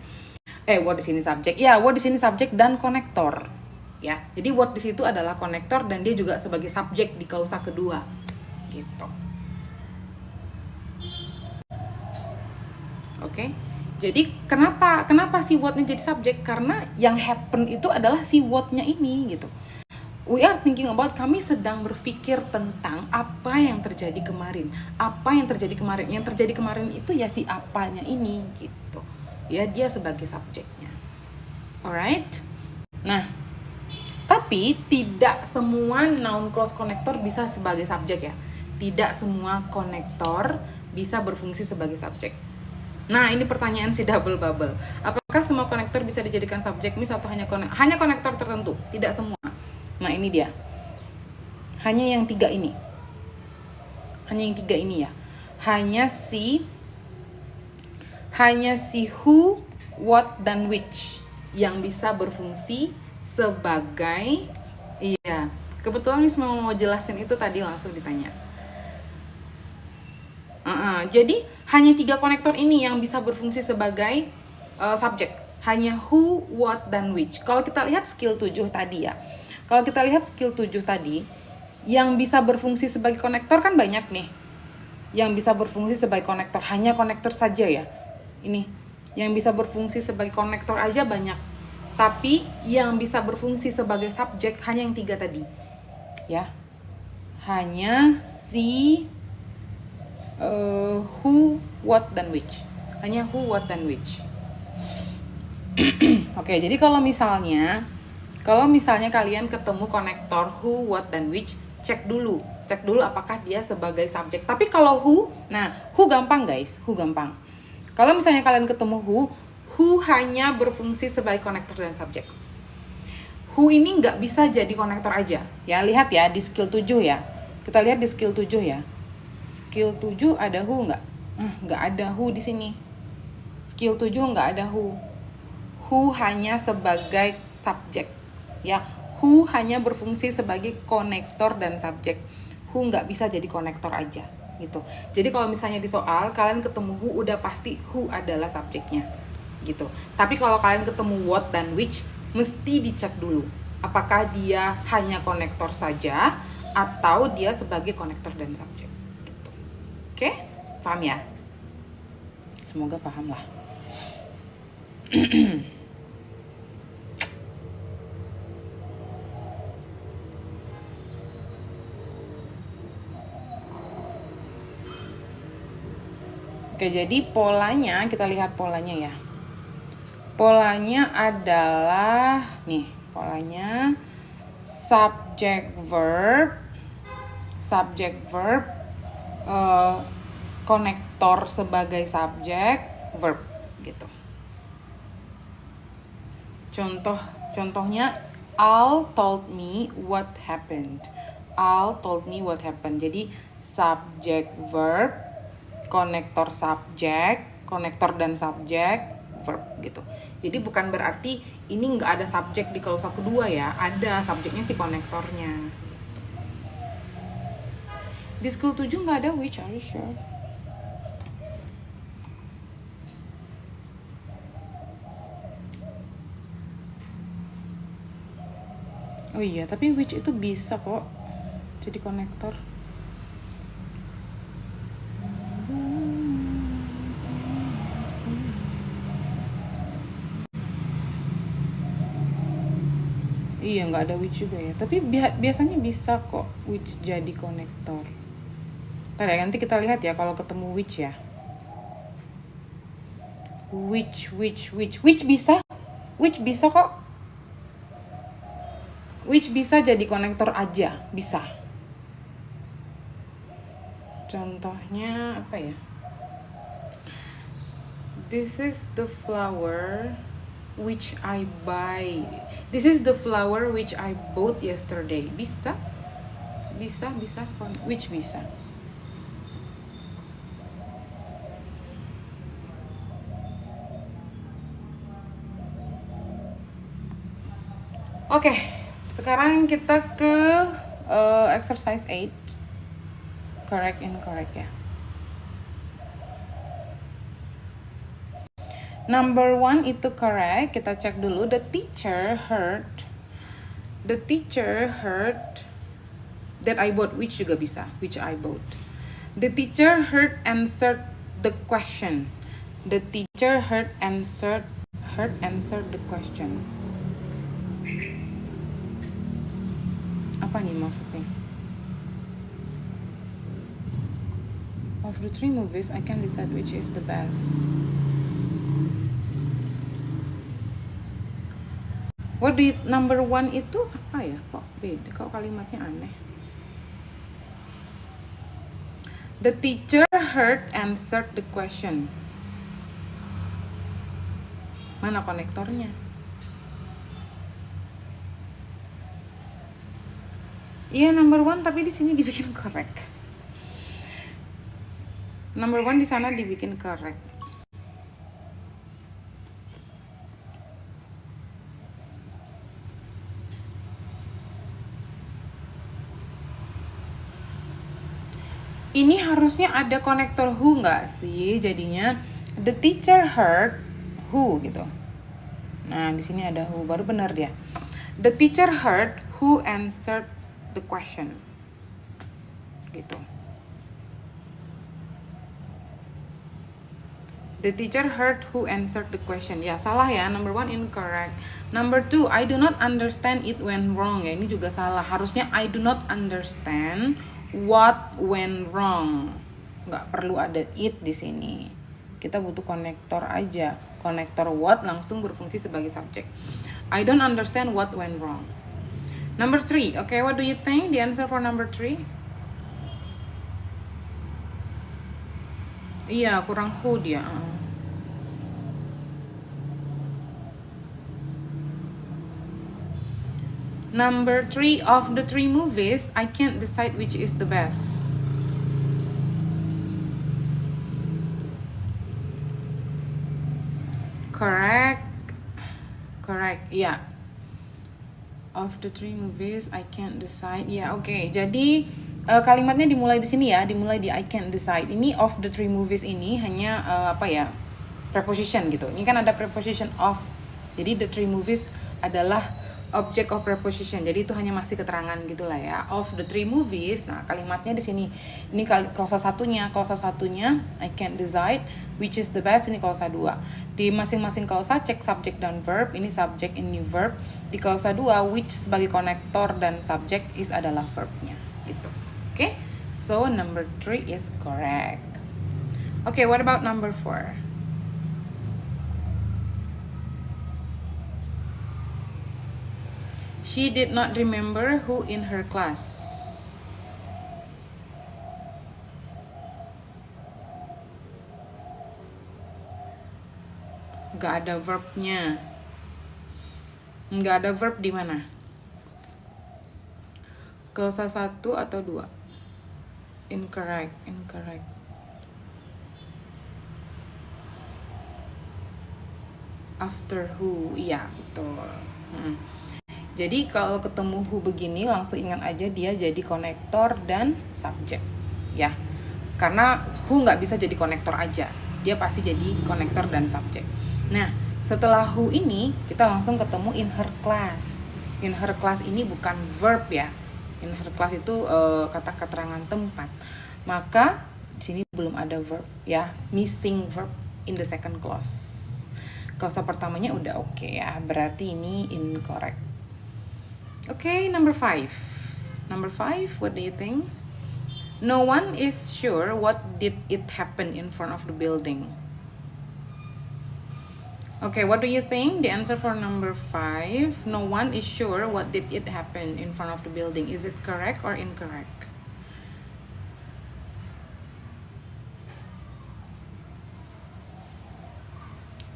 Speaker 1: What di sini subject. Ya, what di sini subject dan konektor. Ya. Jadi what di situ adalah konektor dan dia juga sebagai subjek di klausa kedua. Gitu. Oke. Jadi kenapa si what-nya jadi subjek? Karena yang happen itu adalah si what-nya ini gitu. We are thinking about, kami sedang berpikir tentang apa yang terjadi kemarin. Apa yang terjadi kemarin? Yang terjadi kemarin itu ya si apanya ini gitu. Ya, dia sebagai subjeknya. Alright? Nah, tapi tidak semua noun clause connector bisa sebagai subjek ya. Tidak semua konektor bisa berfungsi sebagai subjek. Nah, ini pertanyaan si double bubble. Apakah semua konektor bisa dijadikan subjek mis atau hanya konektor tertentu? Tidak semua. Nah, ini dia. Hanya yang 3 ini. Hanya yang 3 ini ya. Hanya si who, what, dan which yang bisa berfungsi sebagai, iya. Kebetulan mis mau jelasin itu tadi langsung ditanya. Jadi hanya 3 konektor ini yang bisa berfungsi sebagai subjek. Hanya who, what, dan which. Kalau kita lihat skill 7 tadi ya. Kalau kita lihat skill 7 tadi, yang bisa berfungsi sebagai konektor kan banyak nih. Yang bisa berfungsi sebagai konektor, hanya konektor saja ya. Ini, yang bisa berfungsi sebagai konektor aja banyak. Tapi yang bisa berfungsi sebagai subjek hanya yang 3 tadi. Ya. Hanya si who, what, dan which. Hanya who, what, dan which. Oke, jadi kalau misalnya kalian ketemu konektor who, what, dan which, cek dulu apakah dia sebagai subjek. Tapi kalau who gampang guys, who gampang. Kalau misalnya kalian ketemu who hanya berfungsi sebagai konektor dan subjek. Who ini nggak bisa jadi konektor aja. Ya, lihat ya di skill 7 ya. Kita lihat di skill 7 ya. Skill 7 ada who nggak? Nggak ada who di sini. Skill 7 nggak ada who. Who hanya sebagai subjek. Ya, who hanya berfungsi sebagai konektor dan subjek. Who nggak bisa jadi konektor aja gitu. Jadi kalau misalnya di soal kalian ketemu who, udah pasti who adalah subjeknya gitu. Tapi kalau kalian ketemu what dan which, mesti dicek dulu apakah dia hanya konektor saja atau dia sebagai konektor dan subjek gitu. Oke? Paham ya? Semoga paham lah. Oke, jadi polanya, kita lihat polanya ya. Polanya adalah, nih, polanya subject verb, konektor sebagai subjek, verb, gitu. Contohnya, Al told me what happened. Al told me what happened. Jadi, subject verb, konektor subjek, konektor dan subjek, verb gitu. Jadi bukan berarti ini nggak ada subjek di klausa kedua ya, ada subjeknya si konektornya. Di skill 7 nggak ada which, are you sure? Oh iya, tapi which itu bisa kok jadi konektor. Iya, nggak ada which juga ya. Tapi biasanya bisa kok which jadi konektor. Ntar ya, nanti kita lihat ya kalau ketemu which ya. Which bisa. Which bisa kok. Which bisa jadi konektor aja, bisa. Contohnya apa ya? This is the flower which I buy. This is the flower which I bought yesterday. Bisa? Bisa. Which bisa? Oke, sekarang kita ke exercise 8. Correct, incorrect ya. Number 1 itu correct. Kita cek dulu. The teacher heard that I bought. Which juga bisa. Which I bought. The teacher heard answered the question. The teacher heard answered the question. Apa nih maksudnya? Of the 3 movies, I can decide which is the best. What do you, number 1 itu apa ya? Kok beda? Kok kalimatnya aneh? The teacher heard answered the question. Mana konektornya? Iya, number 1 tapi di sini dibikin correct. Number 1 di sana dibikin correct. Ini harusnya ada konektor who nggak sih? Jadinya the teacher heard who gitu. Nah, di sini ada who, baru benar dia. The teacher heard who answered the question. Gitu. The teacher heard who answered the question. Ya, salah ya. Number 1 incorrect. Number 2, I do not understand it went wrong. Ya, ini juga salah. Harusnya I do not understand what went wrong. Nggak perlu ada it di sini. Kita butuh konektor aja. Konektor what langsung berfungsi sebagai subjek. I don't understand what went wrong. Number 3. Okay, what do you think? The answer for number 3? Iya, kurang who dia. Number 3, of the 3 movies, I can't decide which is the best. Correct. Yeah. Of the 3 movies, I can't decide. Yeah, okay. Jadi kalimatnya dimulai di sini ya, dimulai di I can't decide. Ini of the 3 movies ini hanya apa ya? Preposition gitu. Ini kan ada preposition of. Jadi the 3 movies adalah object of preposition. Jadi itu hanya masih keterangan gitulah ya. Of the 3 movies. Nah, kalimatnya di sini. Ini klausa satunya. Klausa satunya I can't decide which is the best. Ini klausa 2. Di masing-masing klausa cek subject dan verb. Ini subject, ini verb. Di klausa 2 which sebagai konektor dan subject is adalah verbnya gitu. Okay? So number 3 is correct. Okay, what about number 4? She did not remember who in her class. Gak ada verbnya. Gak ada verb di mana? Klausa 1 atau 2? Incorrect. After who, iya betul. Jadi kalau ketemu who begini langsung ingat aja dia jadi konektor dan subjek ya. Karena who nggak bisa jadi konektor aja, dia pasti jadi konektor dan subjek. Nah, setelah who ini kita langsung ketemu in her class. In her class ini bukan verb ya. In her class itu kata keterangan tempat. Maka di sini belum ada verb ya, missing verb in the second clause. Klausa pertamanya udah oke ya, berarti ini incorrect. Okay, number 5. Number 5, what do you think? No one is sure what did it happen in front of the building. Okay, what do you think? The answer for number 5, no one is sure what did it happen in front of the building. Is it correct or incorrect?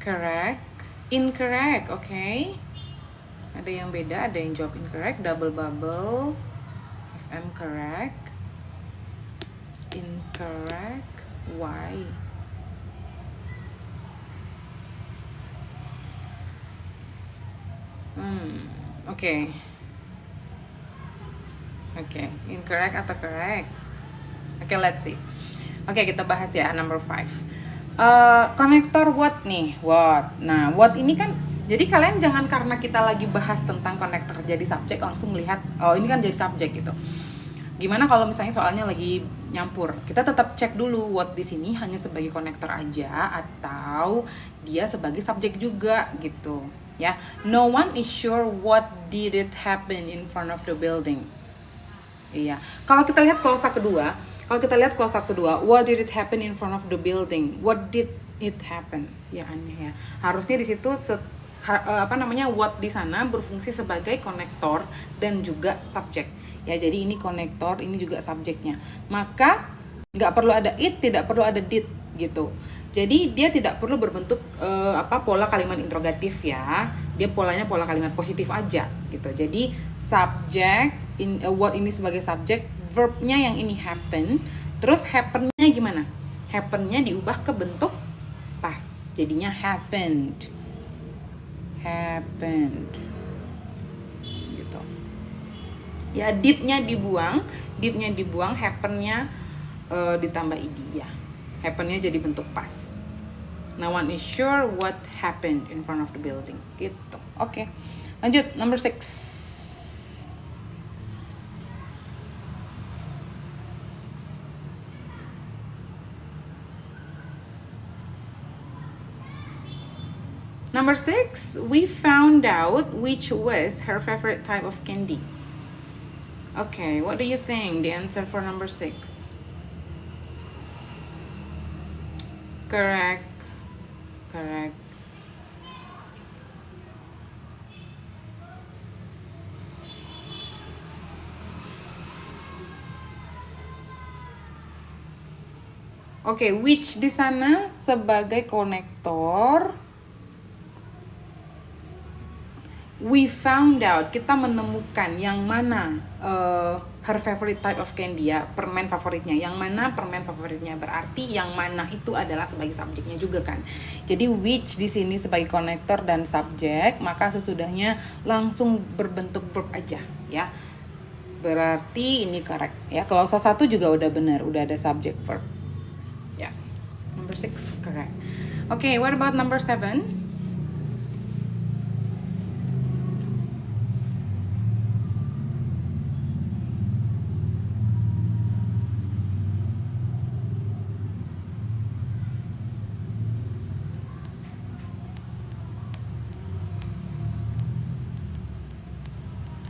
Speaker 1: Correct. Incorrect, okay. Ada yang beda, ada yang jawab incorrect. Double bubble. FM correct. Incorrect. Why? Oke. Oke, incorrect atau correct? Oke, let's see. Oke, kita bahas ya number 5. Konektor what nih? What. Nah, what ini kan, jadi kalian jangan karena kita lagi bahas tentang konektor jadi subjek langsung lihat oh ini kan jadi subjek gitu. Gimana kalau misalnya soalnya lagi nyampur? Kita tetap cek dulu what di sini hanya sebagai konektor aja atau dia sebagai subjek juga gitu. Ya, no one is sure what did it happen in front of the building. Iya. Kalau kita lihat klausa kedua, what did it happen in front of the building? What did it happen? Ya aneh ya. Harusnya di situ what di sana berfungsi sebagai konektor dan juga subjek. Ya, jadi ini konektor, ini juga subjeknya. Maka nggak perlu ada it, tidak perlu ada did gitu. Jadi dia tidak perlu berbentuk pola kalimat interrogatif ya. Dia polanya pola kalimat positif aja gitu. Jadi subjek what ini sebagai subjek, verbnya yang ini happen, terus happennya gimana? Happennya diubah ke bentuk past, jadinya happened gitu. Ya, didnya dibuang, happennya ditambah id ya. Happennya jadi bentuk past. No one is sure what happened in front of the building gitu. Oke. Lanjut number 6. Number 6, we found out which was her favorite type of candy. Okay, what do you think? The answer for number 6. Correct. Okay, which di sana sebagai konektor. We found out, kita menemukan yang mana her favorite type of candy ya, permen favoritnya. Yang mana permen favoritnya, berarti yang mana itu adalah sebagai subjeknya juga kan. Jadi which di sini sebagai konektor dan subjek, maka sesudahnya langsung berbentuk verb aja ya. Berarti ini correct ya. Klausa 1 juga udah benar, udah ada subject verb. Ya. Number 6 correct. Okay, what about number 7?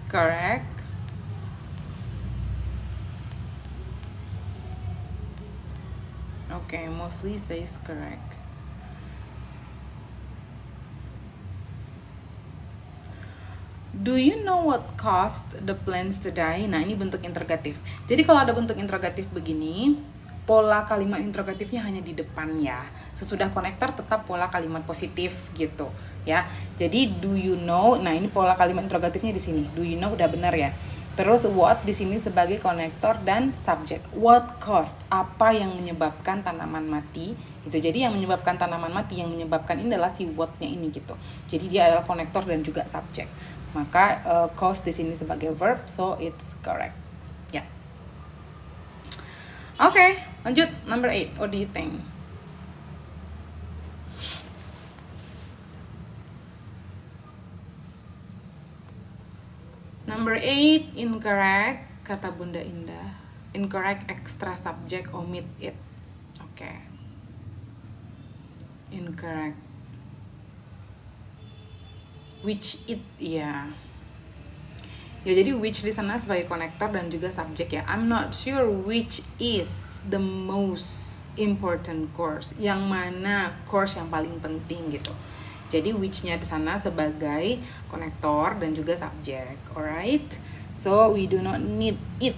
Speaker 1: Correct. Okay, mostly says correct. Do you know what caused the plants to die? Nah, ini bentuk interrogatif. Jadi kalau ada bentuk interrogatif begini, pola kalimat interrogatifnya hanya di depan ya. Sesudah konektor tetap pola kalimat positif gitu ya. Jadi do you know? Nah, ini pola kalimat interrogatifnya di sini. Do you know udah benar ya. Terus what di sini sebagai konektor dan subjek. What caused? Apa yang menyebabkan tanaman mati? Gitu. Jadi yang menyebabkan tanaman mati, yang menyebabkan ini adalah si what-nya ini gitu. Jadi dia adalah konektor dan juga subjek. Maka cause di sini sebagai verb, so it's correct. Ya. Yeah. Oke, lanjut number 8. What do you think? Number 8, incorrect, kata Bunda Indah. Incorrect extra subject, omit it. Oke. Incorrect. Which it, ya. Ya, jadi which di sana sebagai konektor dan juga subjek ya. I'm not sure which is the most important course. Yang mana course yang paling penting gitu. Jadi which-nya di sana sebagai konektor dan juga subjek, alright? So we do not need it.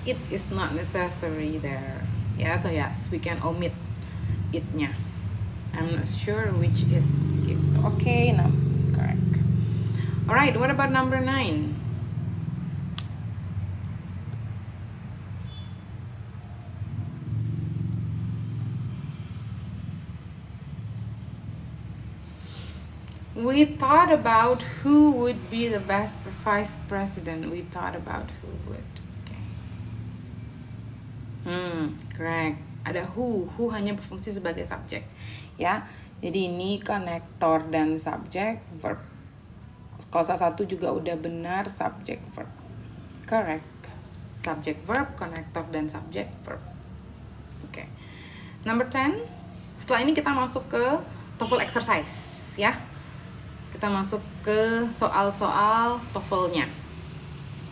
Speaker 1: It is not necessary there. Yeah, so yes, we can omit it-nya. I'm not sure which is gitu. Okay, no, correct. Alright, what about number 9? We thought about who would be the best vice president. We thought about who would. Okay. Correct. Ada who hanya berfungsi sebagai subjek, ya. Jadi ini konektor dan subjek verb. Klausa 1 juga udah benar, subjek verb. Correct. Subjek verb, konektor dan subjek verb. Oke. Okay. Number 10. Setelah ini kita masuk ke TOEFL exercise, ya. Kita masuk ke soal-soal TOEFL-nya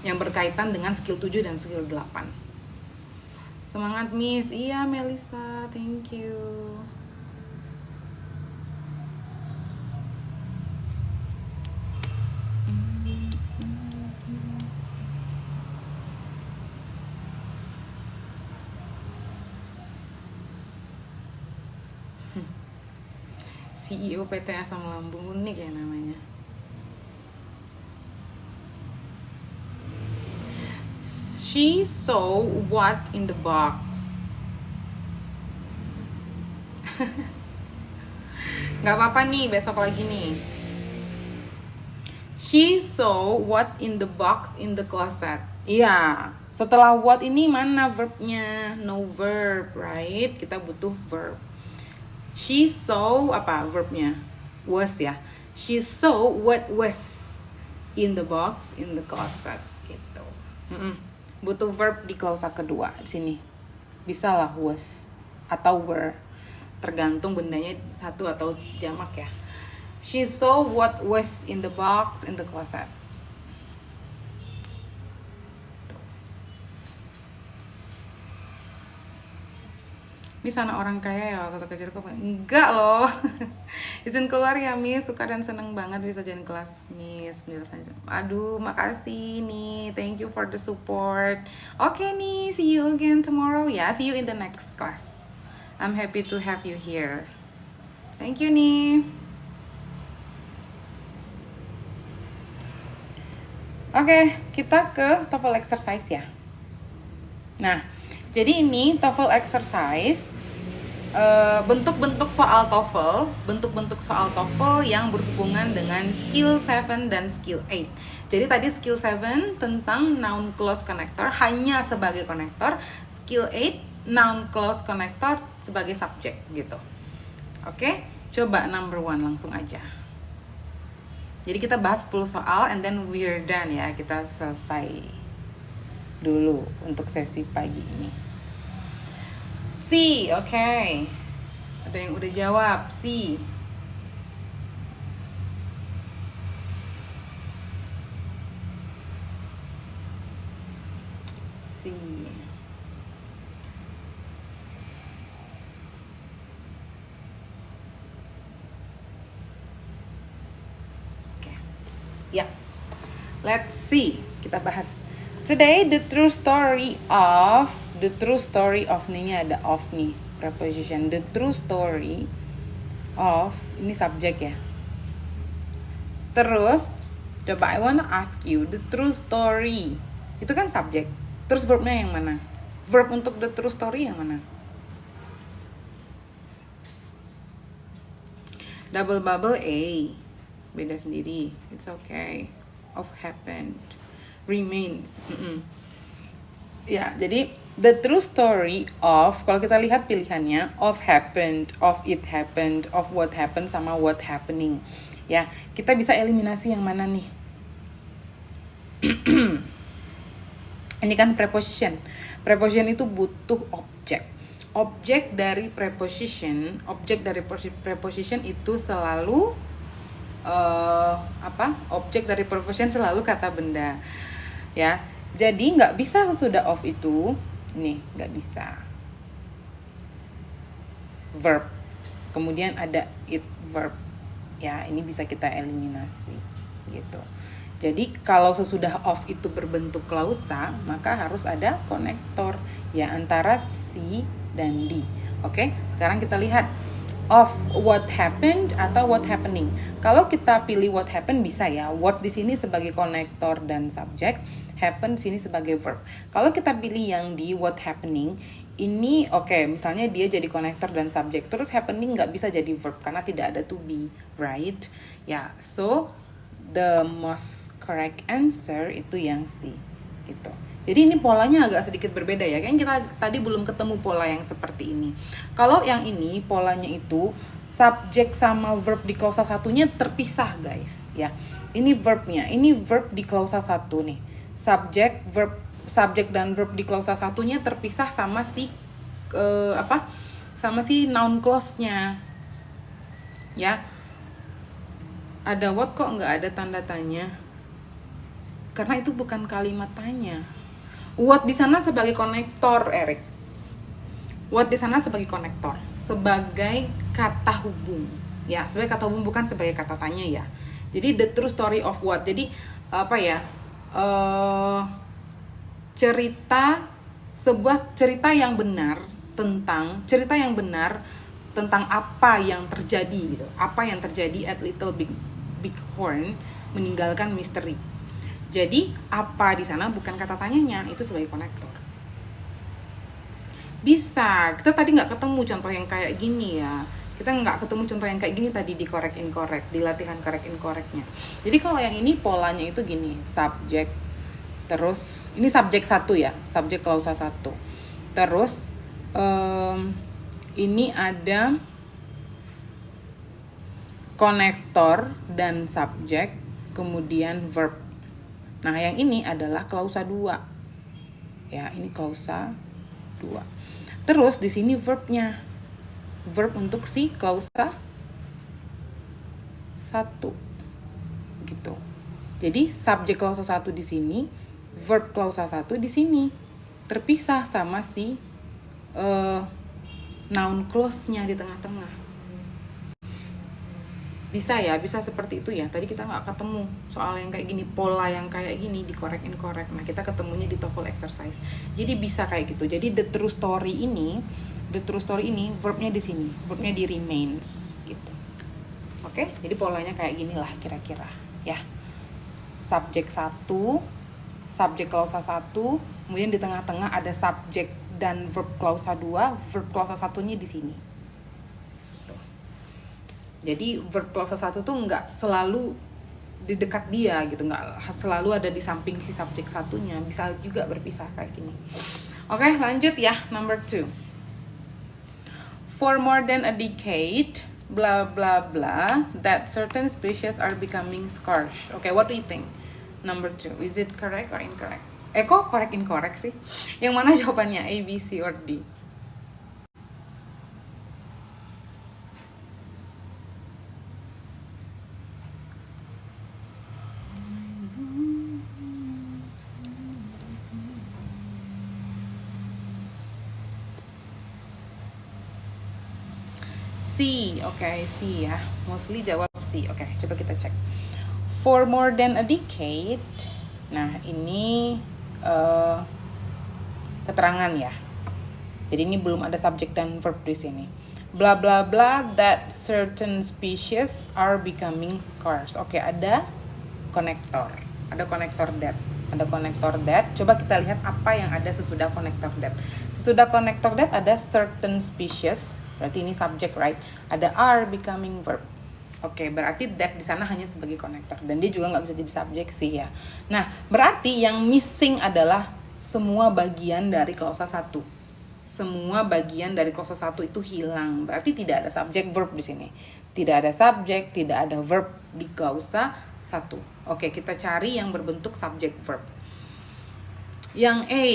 Speaker 1: yang berkaitan dengan skill 7 dan skill 8. Semangat Miss. Iya Melisa, thank you. CEO PT Asam Lambung, unik ya namanya. She saw what in the box. Gak apa-apa nih, besok lagi nih. She saw what in the box in the closet. Iya, setelah what ini mana verbnya? No verb, right? Kita butuh verb. She saw apa verbnya? Was ya. She saw what was in the box in the closet gitu. Butuh verb di klausa kedua di sini. Bisa lah was atau were. Tergantung bendanya satu atau jamak ya. She saw what was in the box in the closet. Di sana orang kaya ya waktu kecil kok enggak loh. Izin keluar ya Miss, suka dan seneng banget bisa join kelas Miss penjelasannya. Aduh makasih nih, thank you for the support. Oke nih, see you again tomorrow ya, see you in the next class. I'm happy to have you here. Thank you nih. Oke, kita ke TOEFL exercise ya. Nah, jadi ini TOEFL exercise, bentuk-bentuk soal TOEFL yang berhubungan dengan skill 7 dan skill 8. Jadi tadi skill 7 tentang noun clause connector hanya sebagai konektor, skill 8 noun clause connector sebagai subjek gitu. Oke, coba number 1 langsung aja. Jadi kita bahas 10 soal and then we're done ya, kita selesai dulu untuk sesi pagi ini. C, oke. Ada yang udah jawab, C. C. Oke. Ya. Let's see. Kita bahas. Today the true story of nih-nya ada of nih, preposition. The true story of, ini subjek ya. Terus coba I wanna ask you, the true story itu kan subjek. Terus verbnya yang mana? Verb untuk the true story yang mana? Double bubble A, beda sendiri. It's okay. Of happened, remains. Ya, jadi the true story of, kalau kita lihat pilihannya, of happened, of it happened, of what happened, sama what happening. Ya, kita bisa eliminasi yang mana nih? Ini kan preposition. Preposition itu butuh objek. Objek dari preposition itu selalu objek dari preposition selalu kata benda. Ya. Jadi nggak bisa sesudah of itu, nih nggak bisa. Verb, kemudian ada it verb, ya ini bisa kita eliminasi, gitu. Jadi kalau sesudah of itu berbentuk klausa, maka harus ada konektor ya antara C dan D. Oke, sekarang kita lihat of what happened atau what happening. Kalau kita pilih what happened bisa ya. What di sini sebagai konektor dan subjek, happen di sini sebagai verb. Kalau kita pilih yang di what happening, ini oke, misalnya dia jadi konektor dan subjek, terus happening nggak bisa jadi verb karena tidak ada to be, right? Ya, so the most correct answer itu yang C, gitu. Jadi ini polanya agak sedikit berbeda ya. Kayaknya kita tadi belum ketemu pola yang seperti ini. Kalau yang ini polanya itu subjek sama verb di klausa satunya terpisah, guys, ya. Ini verbnya, ini verb di klausa satu nih. Subjek dan verb di klausa satunya terpisah sama si sama si noun clause-nya. Ya. Ada what kok nggak ada tanda tanya? Karena itu bukan kalimat tanya. What di sana sebagai konektor, Erik. What di sana sebagai konektor, sebagai kata hubung. Ya, sebagai kata hubung, bukan sebagai kata tanya ya. Jadi the true story of what. Jadi apa ya? Cerita yang benar tentang apa yang terjadi gitu. Apa yang terjadi at Little Big Horn meninggalkan misteri. Jadi apa di sana bukan kata tanyanya, itu sebagai konektor. Bisa, kita tadi nggak ketemu contoh yang kayak gini ya. Kita nggak ketemu contoh yang kayak gini tadi di correct incorrect, di latihan correct incorrectnya. Jadi kalau yang ini polanya itu gini, subjek, terus ini subjek satu ya, subjek klausa satu. Terus ini ada konektor dan subjek, kemudian verb. Nah, yang ini adalah klausa 2. Ya, ini klausa 2. Terus di sini verbnya. Verb untuk si klausa 1. Gitu. Jadi subjek klausa 1 di sini, verb klausa 1 di sini. Terpisah sama si noun clause-nya di tengah-tengah. Bisa ya, bisa seperti itu ya. Tadi kita nggak ketemu soal yang kayak gini, pola yang kayak gini di correct incorrect. Nah, kita ketemunya di TOEFL exercise. Jadi bisa kayak gitu. Jadi the true story ini verbnya di sini, verbnya di remains gitu. Oke, jadi polanya kayak gini lah kira-kira ya. Subjek 1, subjek klausa 1, kemudian di tengah-tengah ada subjek dan verb klausa 2, verb klausa 1-nya di sini. Jadi verb klausa 1 tuh nggak selalu di dekat dia gitu, nggak selalu ada di samping si subjek satunya, bisa juga berpisah kayak gini. Oke, lanjut ya, number 2. For more than a decade, blah blah blah, that certain species are becoming scarce. Okay, what do you think? Number 2, is it correct or incorrect? Kok correct incorrect sih? Yang mana jawabannya, A, B, C, or D? C, oke, C ya. Mostly jawab C. Oke, coba kita cek. For more than a decade. Nah, ini keterangan ya. Jadi ini belum ada subjek dan verb di sini. Blah blah blah that certain species are becoming scarce. Oke, ada konektor. Ada konektor that. Ada konektor that. Coba kita lihat apa yang ada sesudah konektor that. Sesudah konektor that ada certain species. Berarti ini subjek, right? Ada are becoming verb. Oke, berarti that di sana hanya sebagai konektor dan dia juga nggak bisa jadi subjek sih ya. Nah, berarti yang missing adalah semua bagian dari klausa 1. Semua bagian dari klausa 1 itu hilang. Berarti tidak ada subjek verb di sini. Tidak ada subjek, tidak ada verb di klausa 1. Oke, kita cari yang berbentuk subjek verb. Yang A,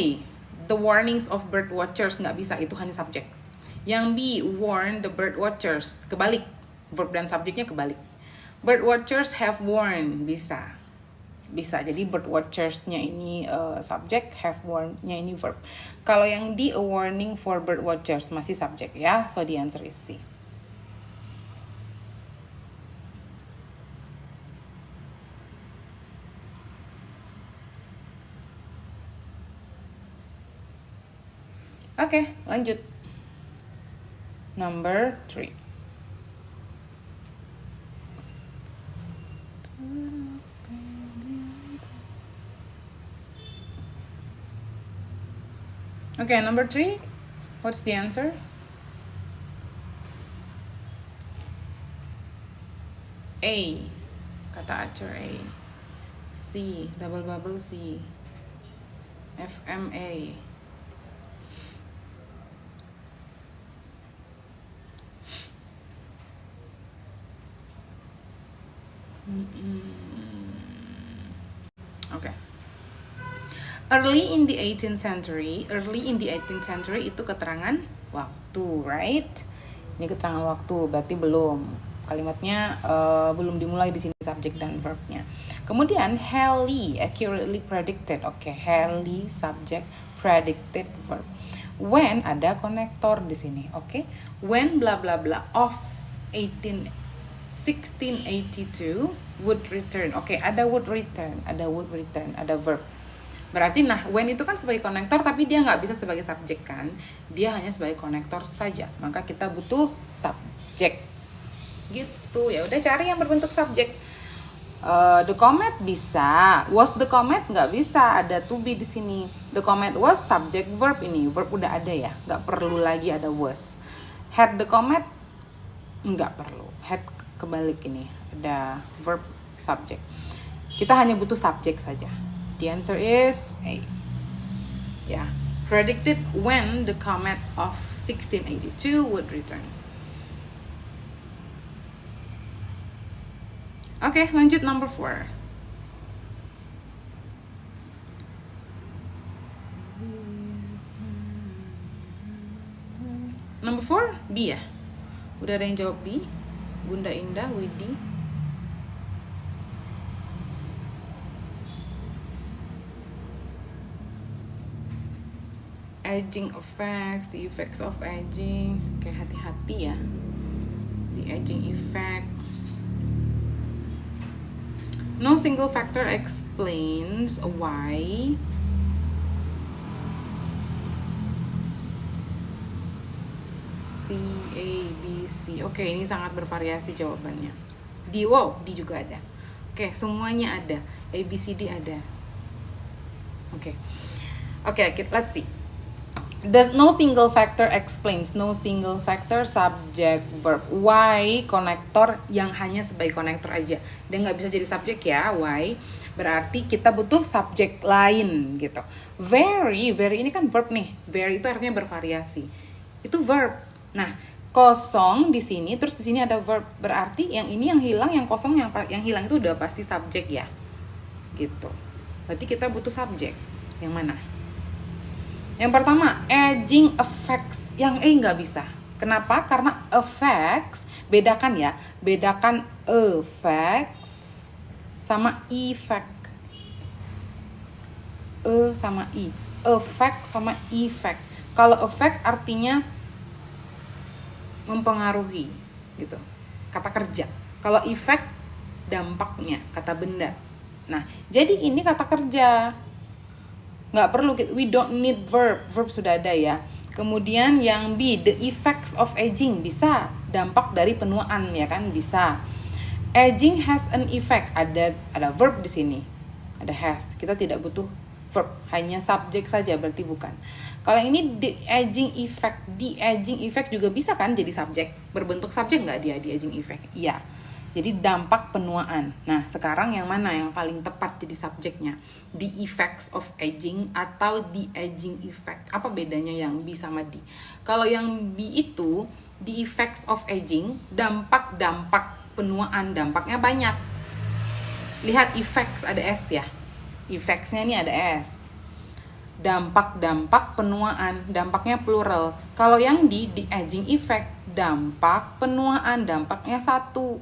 Speaker 1: the warnings of bird watchers, nggak bisa, itu hanya subjek. Yang B, warn the bird watchers, kebalik, verb dan subjeknya kebalik. Bird watchers have warned, bisa. Jadi bird watchers-nya ini subjek, have warned-nya ini verb. Kalau yang D, a warning for bird watchers, masih subjek ya. So the answer is C. Oke, lanjut. Number 3. Okay, number 3. What's the answer? A. Kata acer A. C. Double bubble C. FMA. Okay. Early in the 18th century itu keterangan waktu, right? Ini keterangan waktu, berarti belum. Kalimatnya belum dimulai di sini subject dan verbnya. Kemudian Halley accurately predicted. Oke, Halley subject, predicted verb. When ada konektor di sini, oke? When bla bla bla of 1682 would return. Oke, ada would return, ada verb. Berarti nah, when itu kan sebagai konektor tapi dia nggak bisa sebagai subjek kan, dia hanya sebagai konektor saja, maka kita butuh subjek gitu. Ya udah, cari yang berbentuk subjek. The comet bisa, was the comet nggak bisa, ada to be di sini. The comet was subject verb, ini verb udah ada ya, nggak perlu lagi ada was. Had the comet nggak perlu, had kebalik, ini ada verb subject. Kita hanya butuh subjek saja. The answer is A. Yeah, predicted when the comet of 1682 would return. Oke, lanjut number 4. Number 4, B ya? Udah ada yang jawab B? Bunda Indah, Widi. Aging effects, the effects of aging. Oke, hati-hati ya. The aging effect. No single factor explains why C, A, B, C. Oke, ini sangat bervariasi jawabannya. D, wow, D juga ada. Oke, semuanya ada. A, B, C, D ada. Oke, let's see. No single factor explains, no single factor subject verb. Why konektor yang hanya sebagai konektor aja, dia nggak bisa jadi subjek ya. Why berarti kita butuh subjek lain gitu. Very ini kan verb nih. Very itu artinya bervariasi, itu verb. Nah, kosong di sini, terus di sini ada verb, berarti yang ini yang hilang, yang kosong, yang hilang itu udah pasti subjek ya gitu. Berarti kita butuh subjek yang mana? Yang pertama, aging effects. Yang E nggak bisa. Kenapa? Karena effects, bedakan ya. Bedakan effects sama effect. E sama I. Effect sama effect. Kalau effect artinya mempengaruhi gitu. Kata kerja. Kalau effect dampaknya, kata benda. Nah, jadi ini kata kerja. Nggak perlu, we don't need verb sudah ada ya. Kemudian yang B, the effects of aging, bisa, dampak dari penuaan ya kan, bisa. Aging has an effect, ada verb di sini, ada has. Kita tidak butuh verb, hanya subjek saja, berarti bukan. Kalau ini the aging effect juga bisa kan jadi subjek, berbentuk subjek nggak dia di aging effect? Iya. Jadi dampak penuaan. Nah, sekarang yang mana yang paling tepat jadi subjeknya? The effects of aging atau the aging effect? Apa bedanya yang B sama D? Kalau yang B itu the effects of aging, dampak penuaan, dampaknya banyak. Lihat effects ada S ya. Effects-nya ini ada S. Dampak penuaan, dampaknya plural. Kalau yang D, the aging effect, dampak penuaan, dampaknya satu.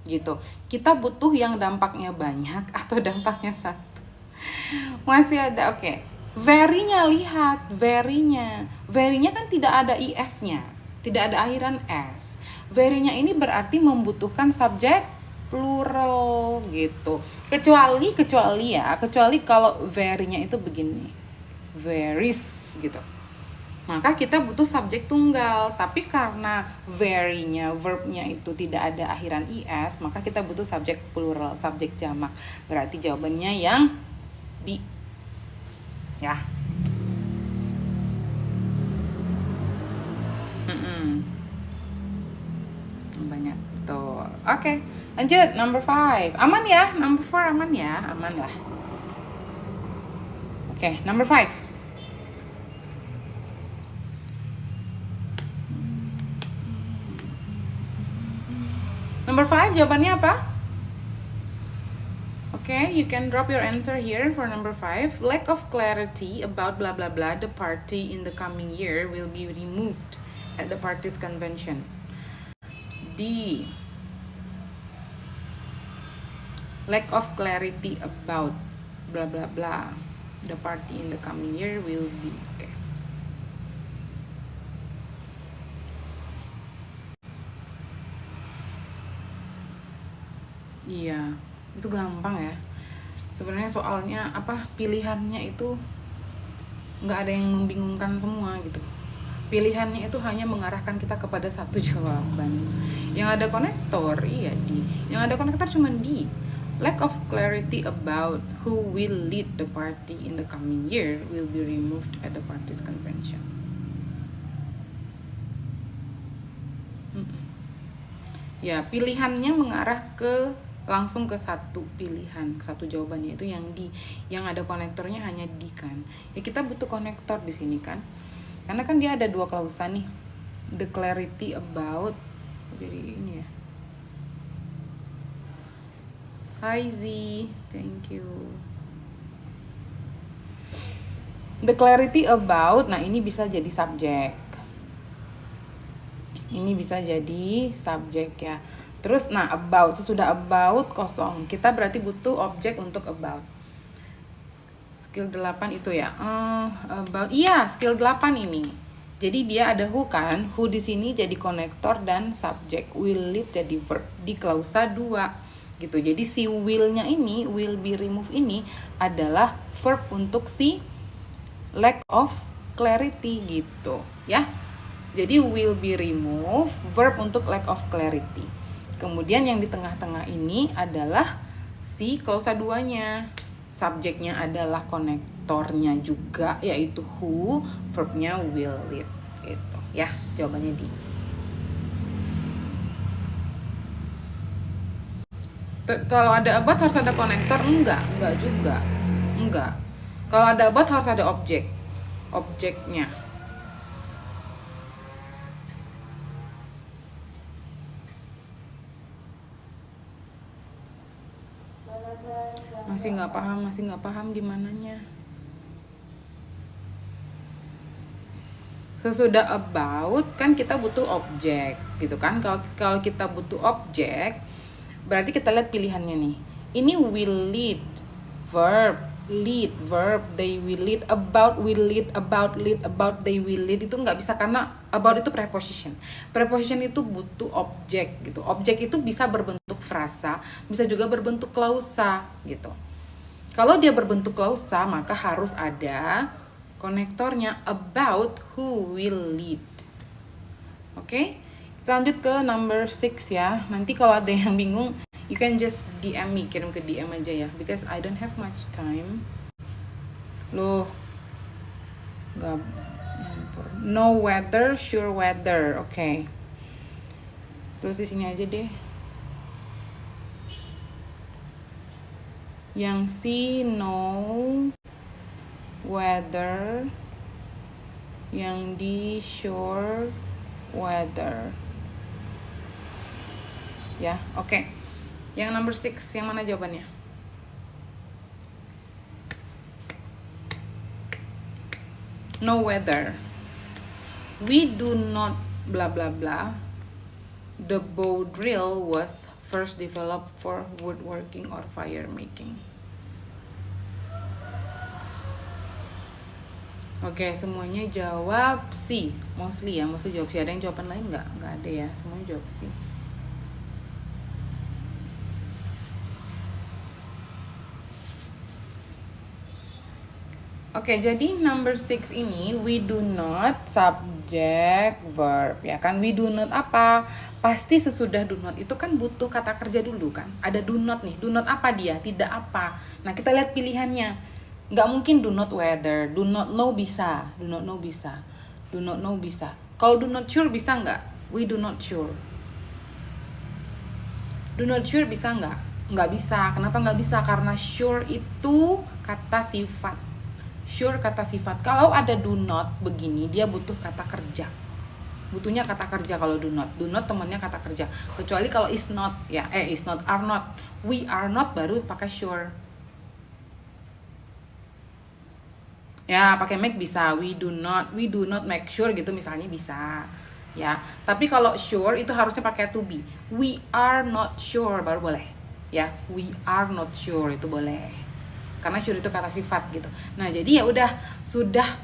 Speaker 1: Gitu. Kita butuh yang dampaknya banyak atau dampaknya satu. Masih ada, oke. Very-nya, lihat, very-nya kan tidak ada is-nya, tidak ada akhiran s. Very-nya ini berarti membutuhkan subjek plural gitu. Kecuali kalau very-nya itu begini, varies gitu, maka kita butuh subjek tunggal. Tapi karena very-nya, verb-nya itu tidak ada akhiran is, maka kita butuh subjek plural, subjek jamak. Berarti jawabannya yang B. Ya. Banyak tuh. Oke, lanjut number 5. Aman ya? Number 4 aman ya? Aman lah. Oke, number 5. Number 5 jawabannya apa? Okay, you can drop your answer here for number 5. Lack of clarity about blah blah blah the party in the coming year will be removed at the party's convention. D. Lack of clarity about blah blah blah the party in the coming year will be. Okay. Iya, itu gampang ya. Sebenarnya soalnya apa, pilihannya itu nggak ada yang membingungkan semua gitu. Pilihannya itu hanya mengarahkan kita kepada satu jawaban. Yang ada konektor, iya di. Yang ada konektor cuma di. Lack of clarity about who will lead the party in the coming year will be removed at the party's convention. Ya, pilihannya mengarah ke langsung ke satu pilihan, ke satu jawabannya, itu yang di. Yang ada konektornya hanya di kan. Ya kita butuh konektor di sini kan. Karena kan dia ada dua klausa nih. The clarity about, jadi ini ya. Hi Z, thank you. The clarity about, nah ini bisa jadi subjek. Ini bisa jadi subjek ya. Terus nah about, sesudah about kosong. Kita berarti butuh objek untuk about. Skill 8 itu ya. About. Iya, skill 8 ini. Jadi dia ada who kan. Who di sini jadi konektor dan subjek. Will lead jadi verb di klausa 2 gitu. Jadi si will-nya ini, will be removed ini adalah verb untuk si lack of clarity gitu ya. Jadi will be removed, verb untuk lack of clarity. Kemudian yang di tengah-tengah ini adalah si klausa 2-nya. Subjeknya adalah konektornya juga, yaitu who, verbnya will lead. Gitu ya, jawabannya di. Kalau ada about harus ada konektor? Enggak juga. Enggak. Kalau ada about harus ada objeknya. Masih nggak paham di mananya. Sesudah about kan kita butuh objek gitu kan. Kalau kita butuh objek, berarti kita lihat pilihannya nih. Ini will lead, verb, they will lead, about will lead, about they will lead. Itu nggak bisa karena about itu preposition. Preposition itu butuh objek gitu. Objek itu bisa berbentuk frasa, bisa juga berbentuk klausa gitu. Kalau dia berbentuk klausa, maka harus ada konektornya about who will lead. Oke? Kita lanjut ke number 6 ya. Nanti kalau ada yang bingung, you can just DM me, kirim ke DM aja ya, because I don't have much time. Loh, nggak, no weather, sure weather. Oke. Terus di sini aja deh. Yang C, no weather. Yang D, sure weather. Ya, oke. Yang number 6, yang mana jawabannya? No weather. We do not blah blah blah. The bow drill was first developed for woodworking or fire making. Oke, semuanya jawab C. Mostly jawab C. Ada yang jawaban lain nggak? Nggak ada ya, semuanya jawab C. Oke, jadi number 6 ini we do not subject verb ya kan. We do not apa? Pasti sesudah do not itu kan butuh kata kerja dulu kan. Ada do not nih. Do not apa dia? Tidak apa. Nah, kita lihat pilihannya. Nggak mungkin do not weather. Do not know bisa. Do not know bisa. Do not know bisa. Kalau do not sure bisa nggak? We do not sure. Do not sure bisa nggak? Nggak bisa. Kenapa nggak bisa? Karena sure itu kata sifat. Sure kata sifat. Kalau ada do not begini, dia butuh kata kerja. Butuhnya kata kerja kalau do not. Do not temannya kata kerja. Kecuali kalau is not, ya is not, are not. We are not baru pakai sure. Ya, pakai make bisa. We do not make sure gitu misalnya bisa. Ya, tapi kalau sure itu harusnya pakai to be. We are not sure baru boleh. Ya, we are not sure itu boleh. Karena sure itu kata sifat gitu. Nah, jadi ya udah sudah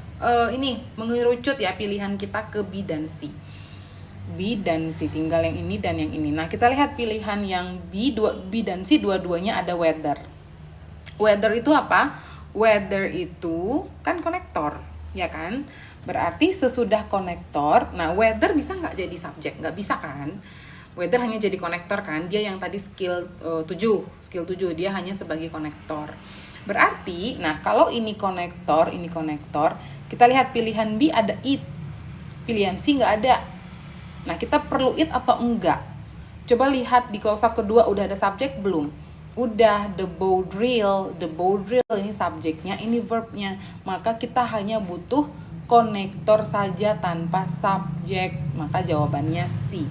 Speaker 1: ini mengerucut ya pilihan kita ke B dan C. B dan C, tinggal yang ini dan yang ini. Nah, kita lihat pilihan yang B dan C dua-duanya ada weather. Weather itu apa? Weather itu kan konektor, ya kan? Berarti sesudah konektor, nah weather bisa nggak jadi subjek? Nggak bisa kan? Weather hanya jadi konektor kan? Dia yang tadi skill 7, dia hanya sebagai konektor. Berarti, nah kalau ini konektor, kita lihat pilihan B ada it, pilihan C nggak ada. Nah, kita perlu it atau enggak? Coba lihat di klausa kedua udah ada subjek belum? Udah, the bow drill ini subjeknya, ini verbnya. Maka kita hanya butuh konektor saja tanpa subjek. Maka jawabannya C.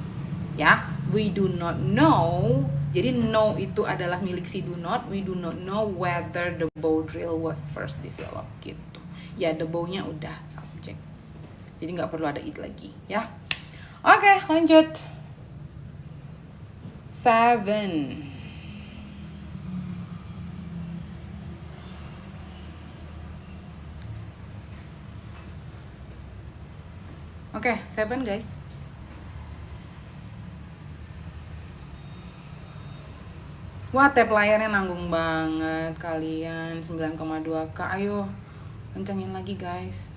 Speaker 1: Ya, we do not know. Jadi know itu adalah milik si do not. We do not know whether the bow drill was first developed gitu. Ya, the bow-nya udah subjek. Jadi nggak perlu ada it lagi, ya. Oke, lanjut. 7. Oke, 7 guys. Wah, tab layarnya nanggung banget kalian. 9,2K. Ayo, kencengin lagi guys.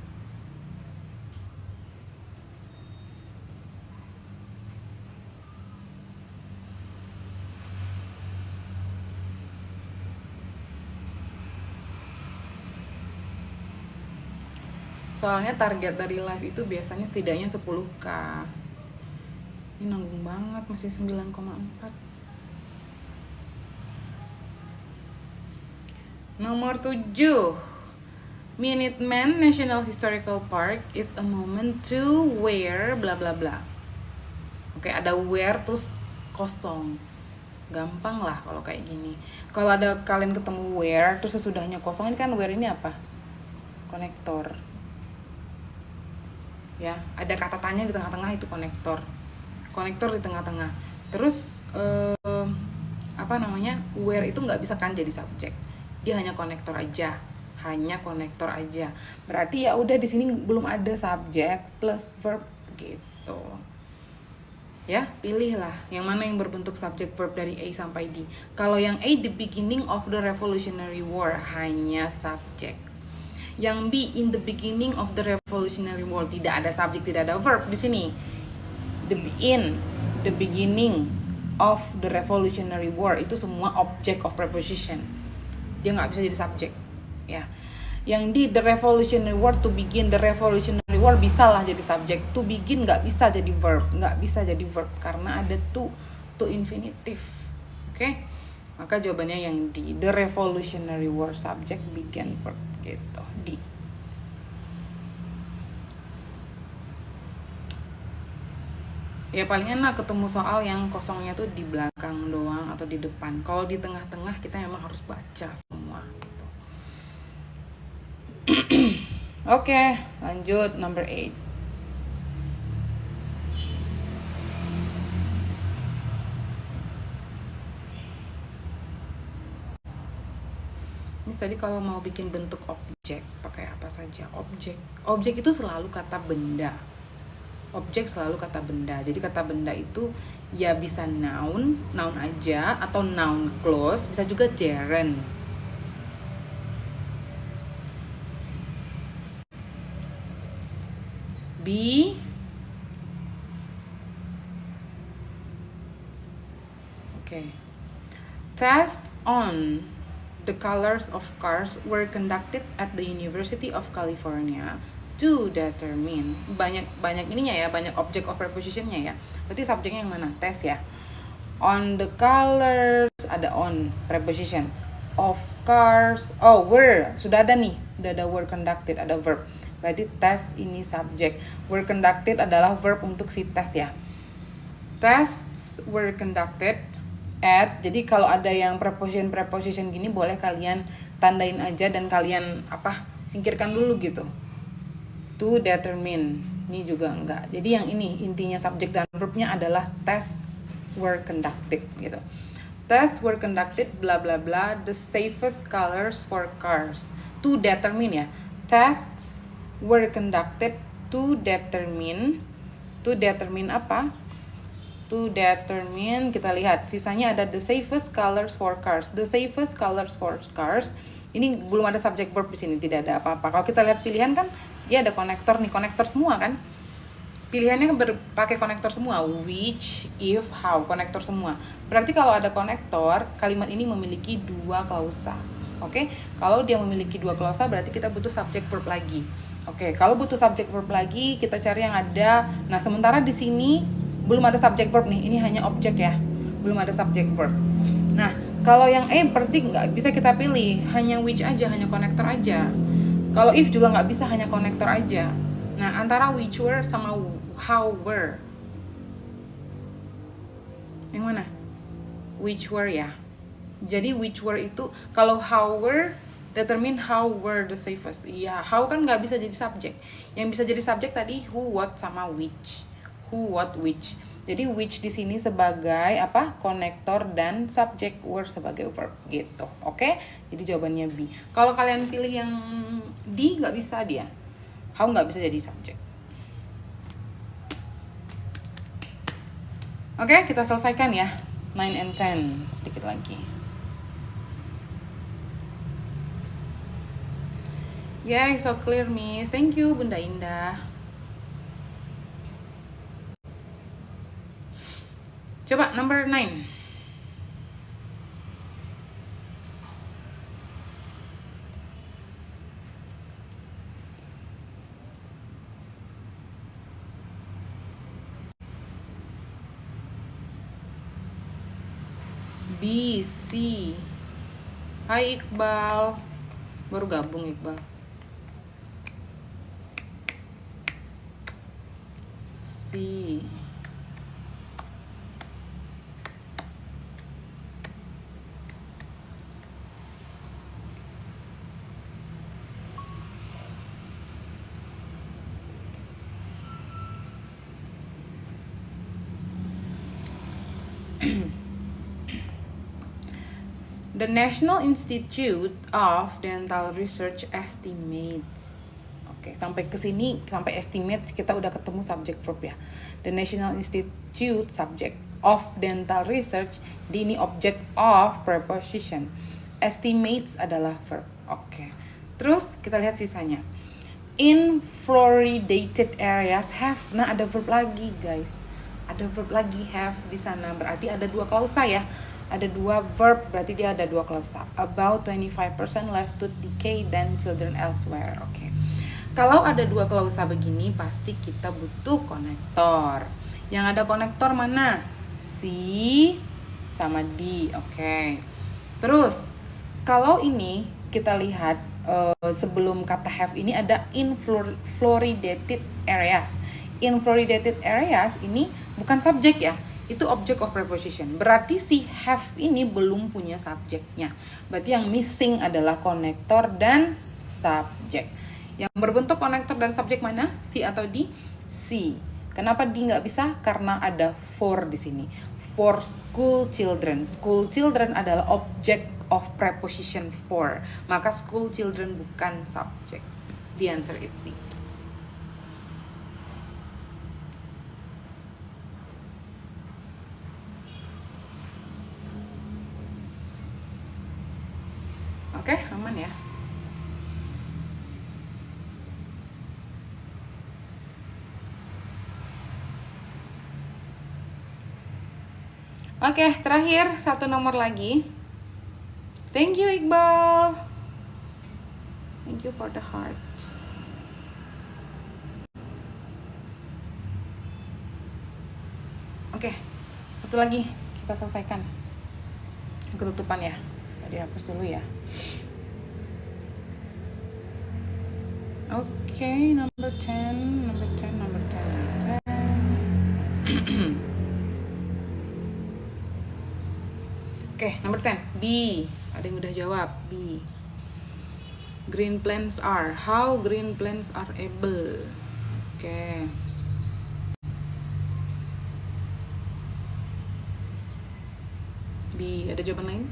Speaker 1: Soalnya target dari live itu biasanya setidaknya 10K. Ini nanggung banget, masih 9,4. Nomor 7. Minuteman National Historical Park is a moment to where bla bla bla. Oke, ada where terus kosong. Gampang lah kalau kayak gini. Kalau ada kalian ketemu where terus sesudahnya kosong, ini kan where ini apa? Konektor. Ya, ada kata tanya di tengah-tengah, itu konektor. Konektor di tengah-tengah. Terus where itu nggak bisa kan jadi subjek. Dia hanya konektor aja. Berarti ya udah di sini belum ada subjek plus verb gitu. Ya, pilihlah yang mana yang berbentuk subjek verb dari A sampai D. Kalau yang A, the beginning of the Revolutionary War, hanya subjek. Yang B, in the beginning of the Revolutionary War, tidak ada subjek, tidak ada verb di sini. The beginning of the Revolutionary War itu semua object of preposition. Dia nggak bisa jadi subjek. Ya. Yang di the Revolutionary War, to begin the Revolutionary War bisa lah jadi subjek. To begin nggak bisa jadi verb, karena ada to infinitive. Oke? Maka jawabannya yang D, the Revolutionary War subject began verb gitu. D. Ya paling enak ketemu soal yang kosongnya tuh di belakang doang atau di depan. Kalau di tengah-tengah kita memang harus baca semua. Oke, lanjut number 8. Ini tadi kalau mau bikin bentuk objek pakai apa saja? Objek itu selalu kata benda. Jadi kata benda itu ya bisa noun aja atau noun clause, bisa juga gerund. B. Okay. Tests on the colors of cars were conducted at the University of California to determine. Banyak ininya ya, banyak object of prepositionnya ya. Berarti subjeknya yang mana? Test ya. On the colors, ada on preposition. Of cars, oh were, sudah ada nih, udah ada were conducted, ada verb. Berarti test ini subjek. Were conducted adalah verb untuk si tes ya. Tests were conducted at, jadi kalau ada yang preposition gini boleh kalian tandain aja dan kalian singkirkan dulu gitu. To determine, ini juga enggak. Jadi yang ini intinya subjek dan verbnya adalah tests were conducted gitu. Tests were conducted bla bla bla the safest colors for cars. To determine ya. Tests were conducted to determine apa? To determine, kita lihat sisanya ada the safest colors for cars. The safest colors for cars. Ini belum ada subject verb di sini, tidak ada apa-apa. Kalau kita lihat pilihan kan, ya ada konektor nih, konektor semua kan. Pilihannya pakai konektor semua, which, if, how, konektor semua. Berarti kalau ada konektor, kalimat ini memiliki dua klausa. Oke, kalau dia memiliki dua klausa berarti kita butuh subject verb lagi. Oke, kalau butuh subject verb lagi, kita cari yang ada. Nah, sementara di sini belum ada subject verb nih, ini hanya objek ya, belum ada subject verb. Nah, kalau yang berarti nggak bisa kita pilih, hanya which aja, hanya konektor aja. Kalau if juga nggak bisa, hanya konektor aja. Nah, antara which were sama how were, yang mana? Which were ya. Jadi which were itu, kalau how were, determine how were the safest. Iya, how kan nggak bisa jadi subjek. Yang bisa jadi subjek tadi who, what, sama which. Who, what, which. Jadi which di sini sebagai konektor dan subjek, were sebagai verb gitu. Oke? Jadi jawabannya B. Kalau kalian pilih yang D nggak bisa dia. How nggak bisa jadi subjek. Oke, kita selesaikan ya. 9 and 10 sedikit lagi. Yeah, so clear, Miss. Thank you, Bunda Indah. Coba number 9. B, C. Hai Iqbal. Baru gabung Iqbal. C. The National Institute of Dental Research estimates. Oke, sampai ke sini, sampai estimates kita udah ketemu subject verb ya. The National Institute subject of Dental Research, jadi ini object of preposition. Estimates adalah verb. Oke. Terus kita lihat sisanya. In fluoridated areas have. Nah, ada verb lagi, guys. Ada verb lagi have di sana. Berarti ada dua klausa ya. Ada dua verb, berarti dia ada dua klausa. About 25% less tooth decay than children elsewhere. Oke. Kalau ada dua klausa begini, pasti kita butuh konektor. Yang ada konektor mana? C sama D. Oke. Terus, kalau ini kita lihat sebelum kata have ini ada in fluoridated areas. In fluoridated areas ini bukan subjek ya. Itu object of preposition. Berarti si have ini belum punya subjeknya. Berarti yang missing adalah konektor dan subjek. Yang berbentuk konektor dan subjek mana? C atau D? C. Kenapa D nggak bisa? Karena ada for di sini. For school children. School children adalah object of preposition for. Maka school children bukan subjek. The answer is C. Oke, aman ya. Oke, terakhir satu nomor lagi. Thank you Iqbal. Thank you for the heart. Oke, satu lagi kita selesaikan ketutupan ya. Tadi hapus dulu ya. Oke, number 10. Oke, number 10. B. Ada yang udah jawab. B. Green plants are. How green plants are able. Oke. B. Ada jawaban lain?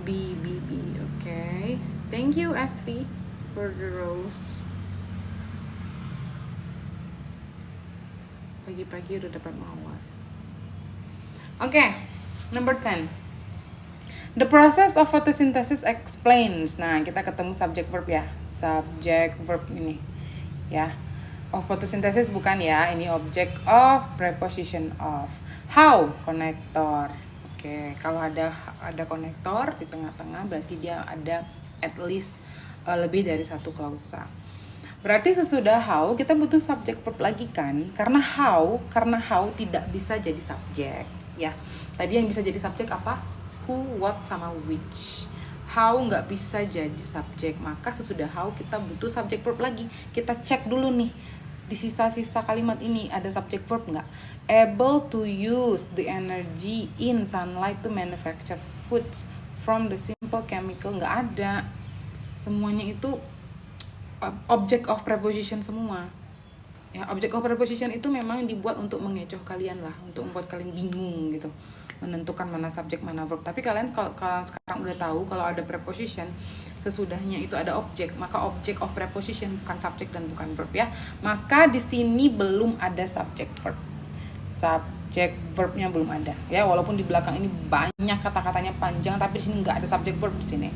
Speaker 1: B. Okay. Thank you, SV, for the rose. Pagi-pagi udah dapat mawar. Oke, number 10. The process of photosynthesis explains. Nah, kita ketemu subject verb ya. Subject verb ini. Ya. Of photosynthesis bukan ya, ini object of, preposition of. How? Konektor. Oke, kalau ada konektor di tengah-tengah berarti dia ada at least lebih dari satu klausa. Berarti sesudah how kita butuh subject verb lagi kan? Karena how tidak bisa jadi subjek ya. Tadi yang bisa jadi subjek apa? Who, what, sama which. How nggak bisa jadi subjek, maka sesudah how kita butuh subject verb lagi. Kita cek dulu nih di sisa-sisa kalimat ini ada subject verb nggak? Able to use the energy in sunlight to manufacture foods from the simple chemical, nggak ada. Semuanya itu object of preposition semua. Ya, object of preposition itu memang dibuat untuk mengecoh kalian lah, untuk membuat kalian bingung gitu, menentukan mana subjek mana verb. Tapi kalian kalau sekarang udah tahu kalau ada preposition sesudahnya itu ada objek, maka object of preposition bukan subjek dan bukan verb ya. Maka di sini belum ada subject verb. Subject verbnya belum ada ya, walaupun di belakang ini banyak kata-katanya panjang, tapi di sini nggak ada subject verb di sini.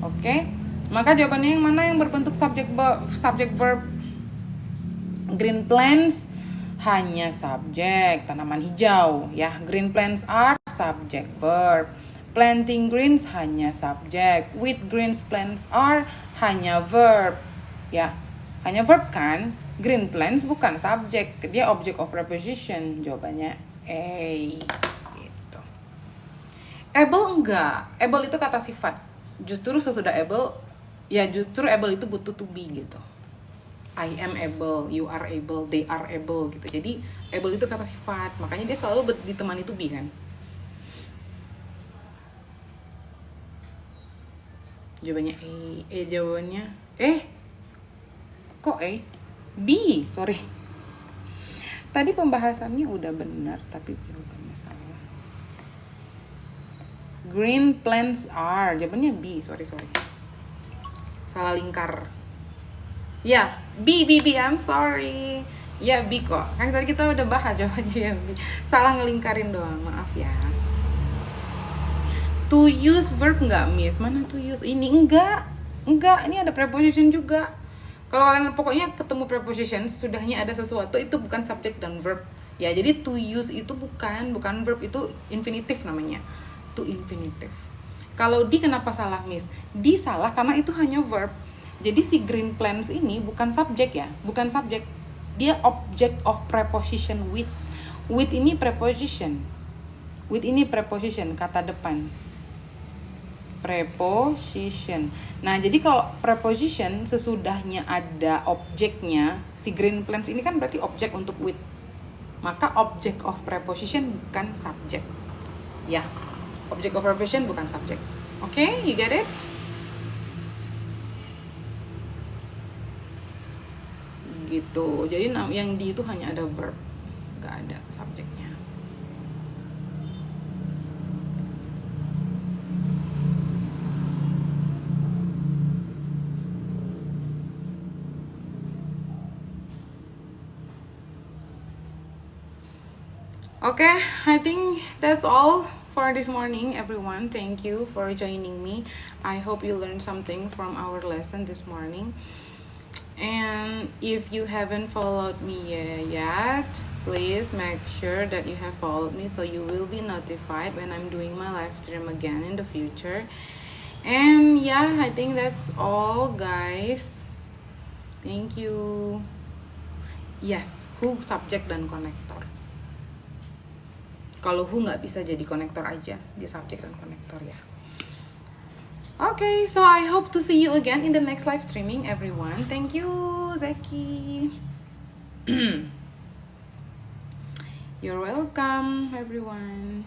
Speaker 1: Oke, maka jawabannya yang mana yang berbentuk subject verb? Green plants hanya subjek, tanaman hijau ya. Green plants are subject verb. Planting greens hanya subjek. With green plants are hanya verb ya. Hanya verb kan? Green plants bukan subjek, dia object of preposition. Jawabannya A gitu. Able enggak. Able itu kata sifat. Justru sesudah able ya, justru able itu butuh to be gitu. I am able, you are able, they are able gitu. Jadi able itu kata sifat, makanya dia selalu ditemani to be kan. Jawabannya A. Jawabannya kok A? B, sorry. Tadi pembahasannya udah benar, tapi jawabannya salah. Green plants are, jawabannya B, sorry. Salah lingkar. Ya, B, I'm sorry. Ya, B kok. Kan tadi kita udah bahas jawabannya ya B. Salah ngelingkarin doang, maaf ya. To use verb nggak, Miss? Mana to use? Ini enggak, ini ada preposition juga. Kalau kalian pokoknya ketemu preposition, sudahnya ada sesuatu, itu bukan subject dan verb. Ya, jadi to use itu bukan verb, itu infinitif namanya. To infinitif. Kalau di kenapa salah, Miss? Di salah karena itu hanya verb. Jadi si green plants ini bukan subjek ya, bukan subjek. Dia object of preposition with. With ini preposition. With ini preposition, kata depan. Preposition. Nah, jadi kalau preposition sesudahnya ada objeknya, si green plants ini kan berarti objek untuk with. Maka object of preposition bukan subjek. Ya. Object of preposition bukan subjek. Oke, you get it? Gitu. Jadi yang di itu hanya ada verb, nggak ada subjeknya. Okay, I think that's all for this morning, everyone. Thank you for joining me. I hope you learned something from our lesson this morning. And if you haven't followed me yet, please make sure that you have followed me so you will be notified when I'm doing my live stream again in the future. And yeah, I think that's all, guys. Thank you. Yes, who, subjek, dan konektor. Kalau who nggak bisa jadi konektor aja, dia subjek dan konektor ya. Okay, so I hope to see you again in the next live streaming, everyone. Thank you, Zeki. You're welcome, everyone.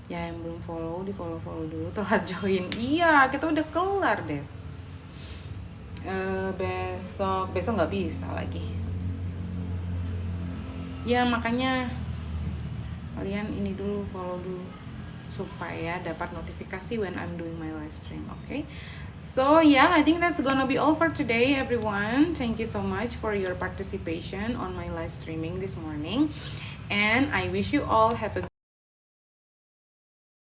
Speaker 1: Ya, yang belum follow, di follow dulu, telat join. Iya, kita udah kelar, Des. Besok nggak bisa lagi. Ya, makanya kalian ini dulu, follow dulu, supaya dapat notifikasi when I'm doing my live stream, okay? So yeah, I think that's gonna be all for today, everyone. Thank you so much for your participation on my live streaming this morning, and I wish you all have a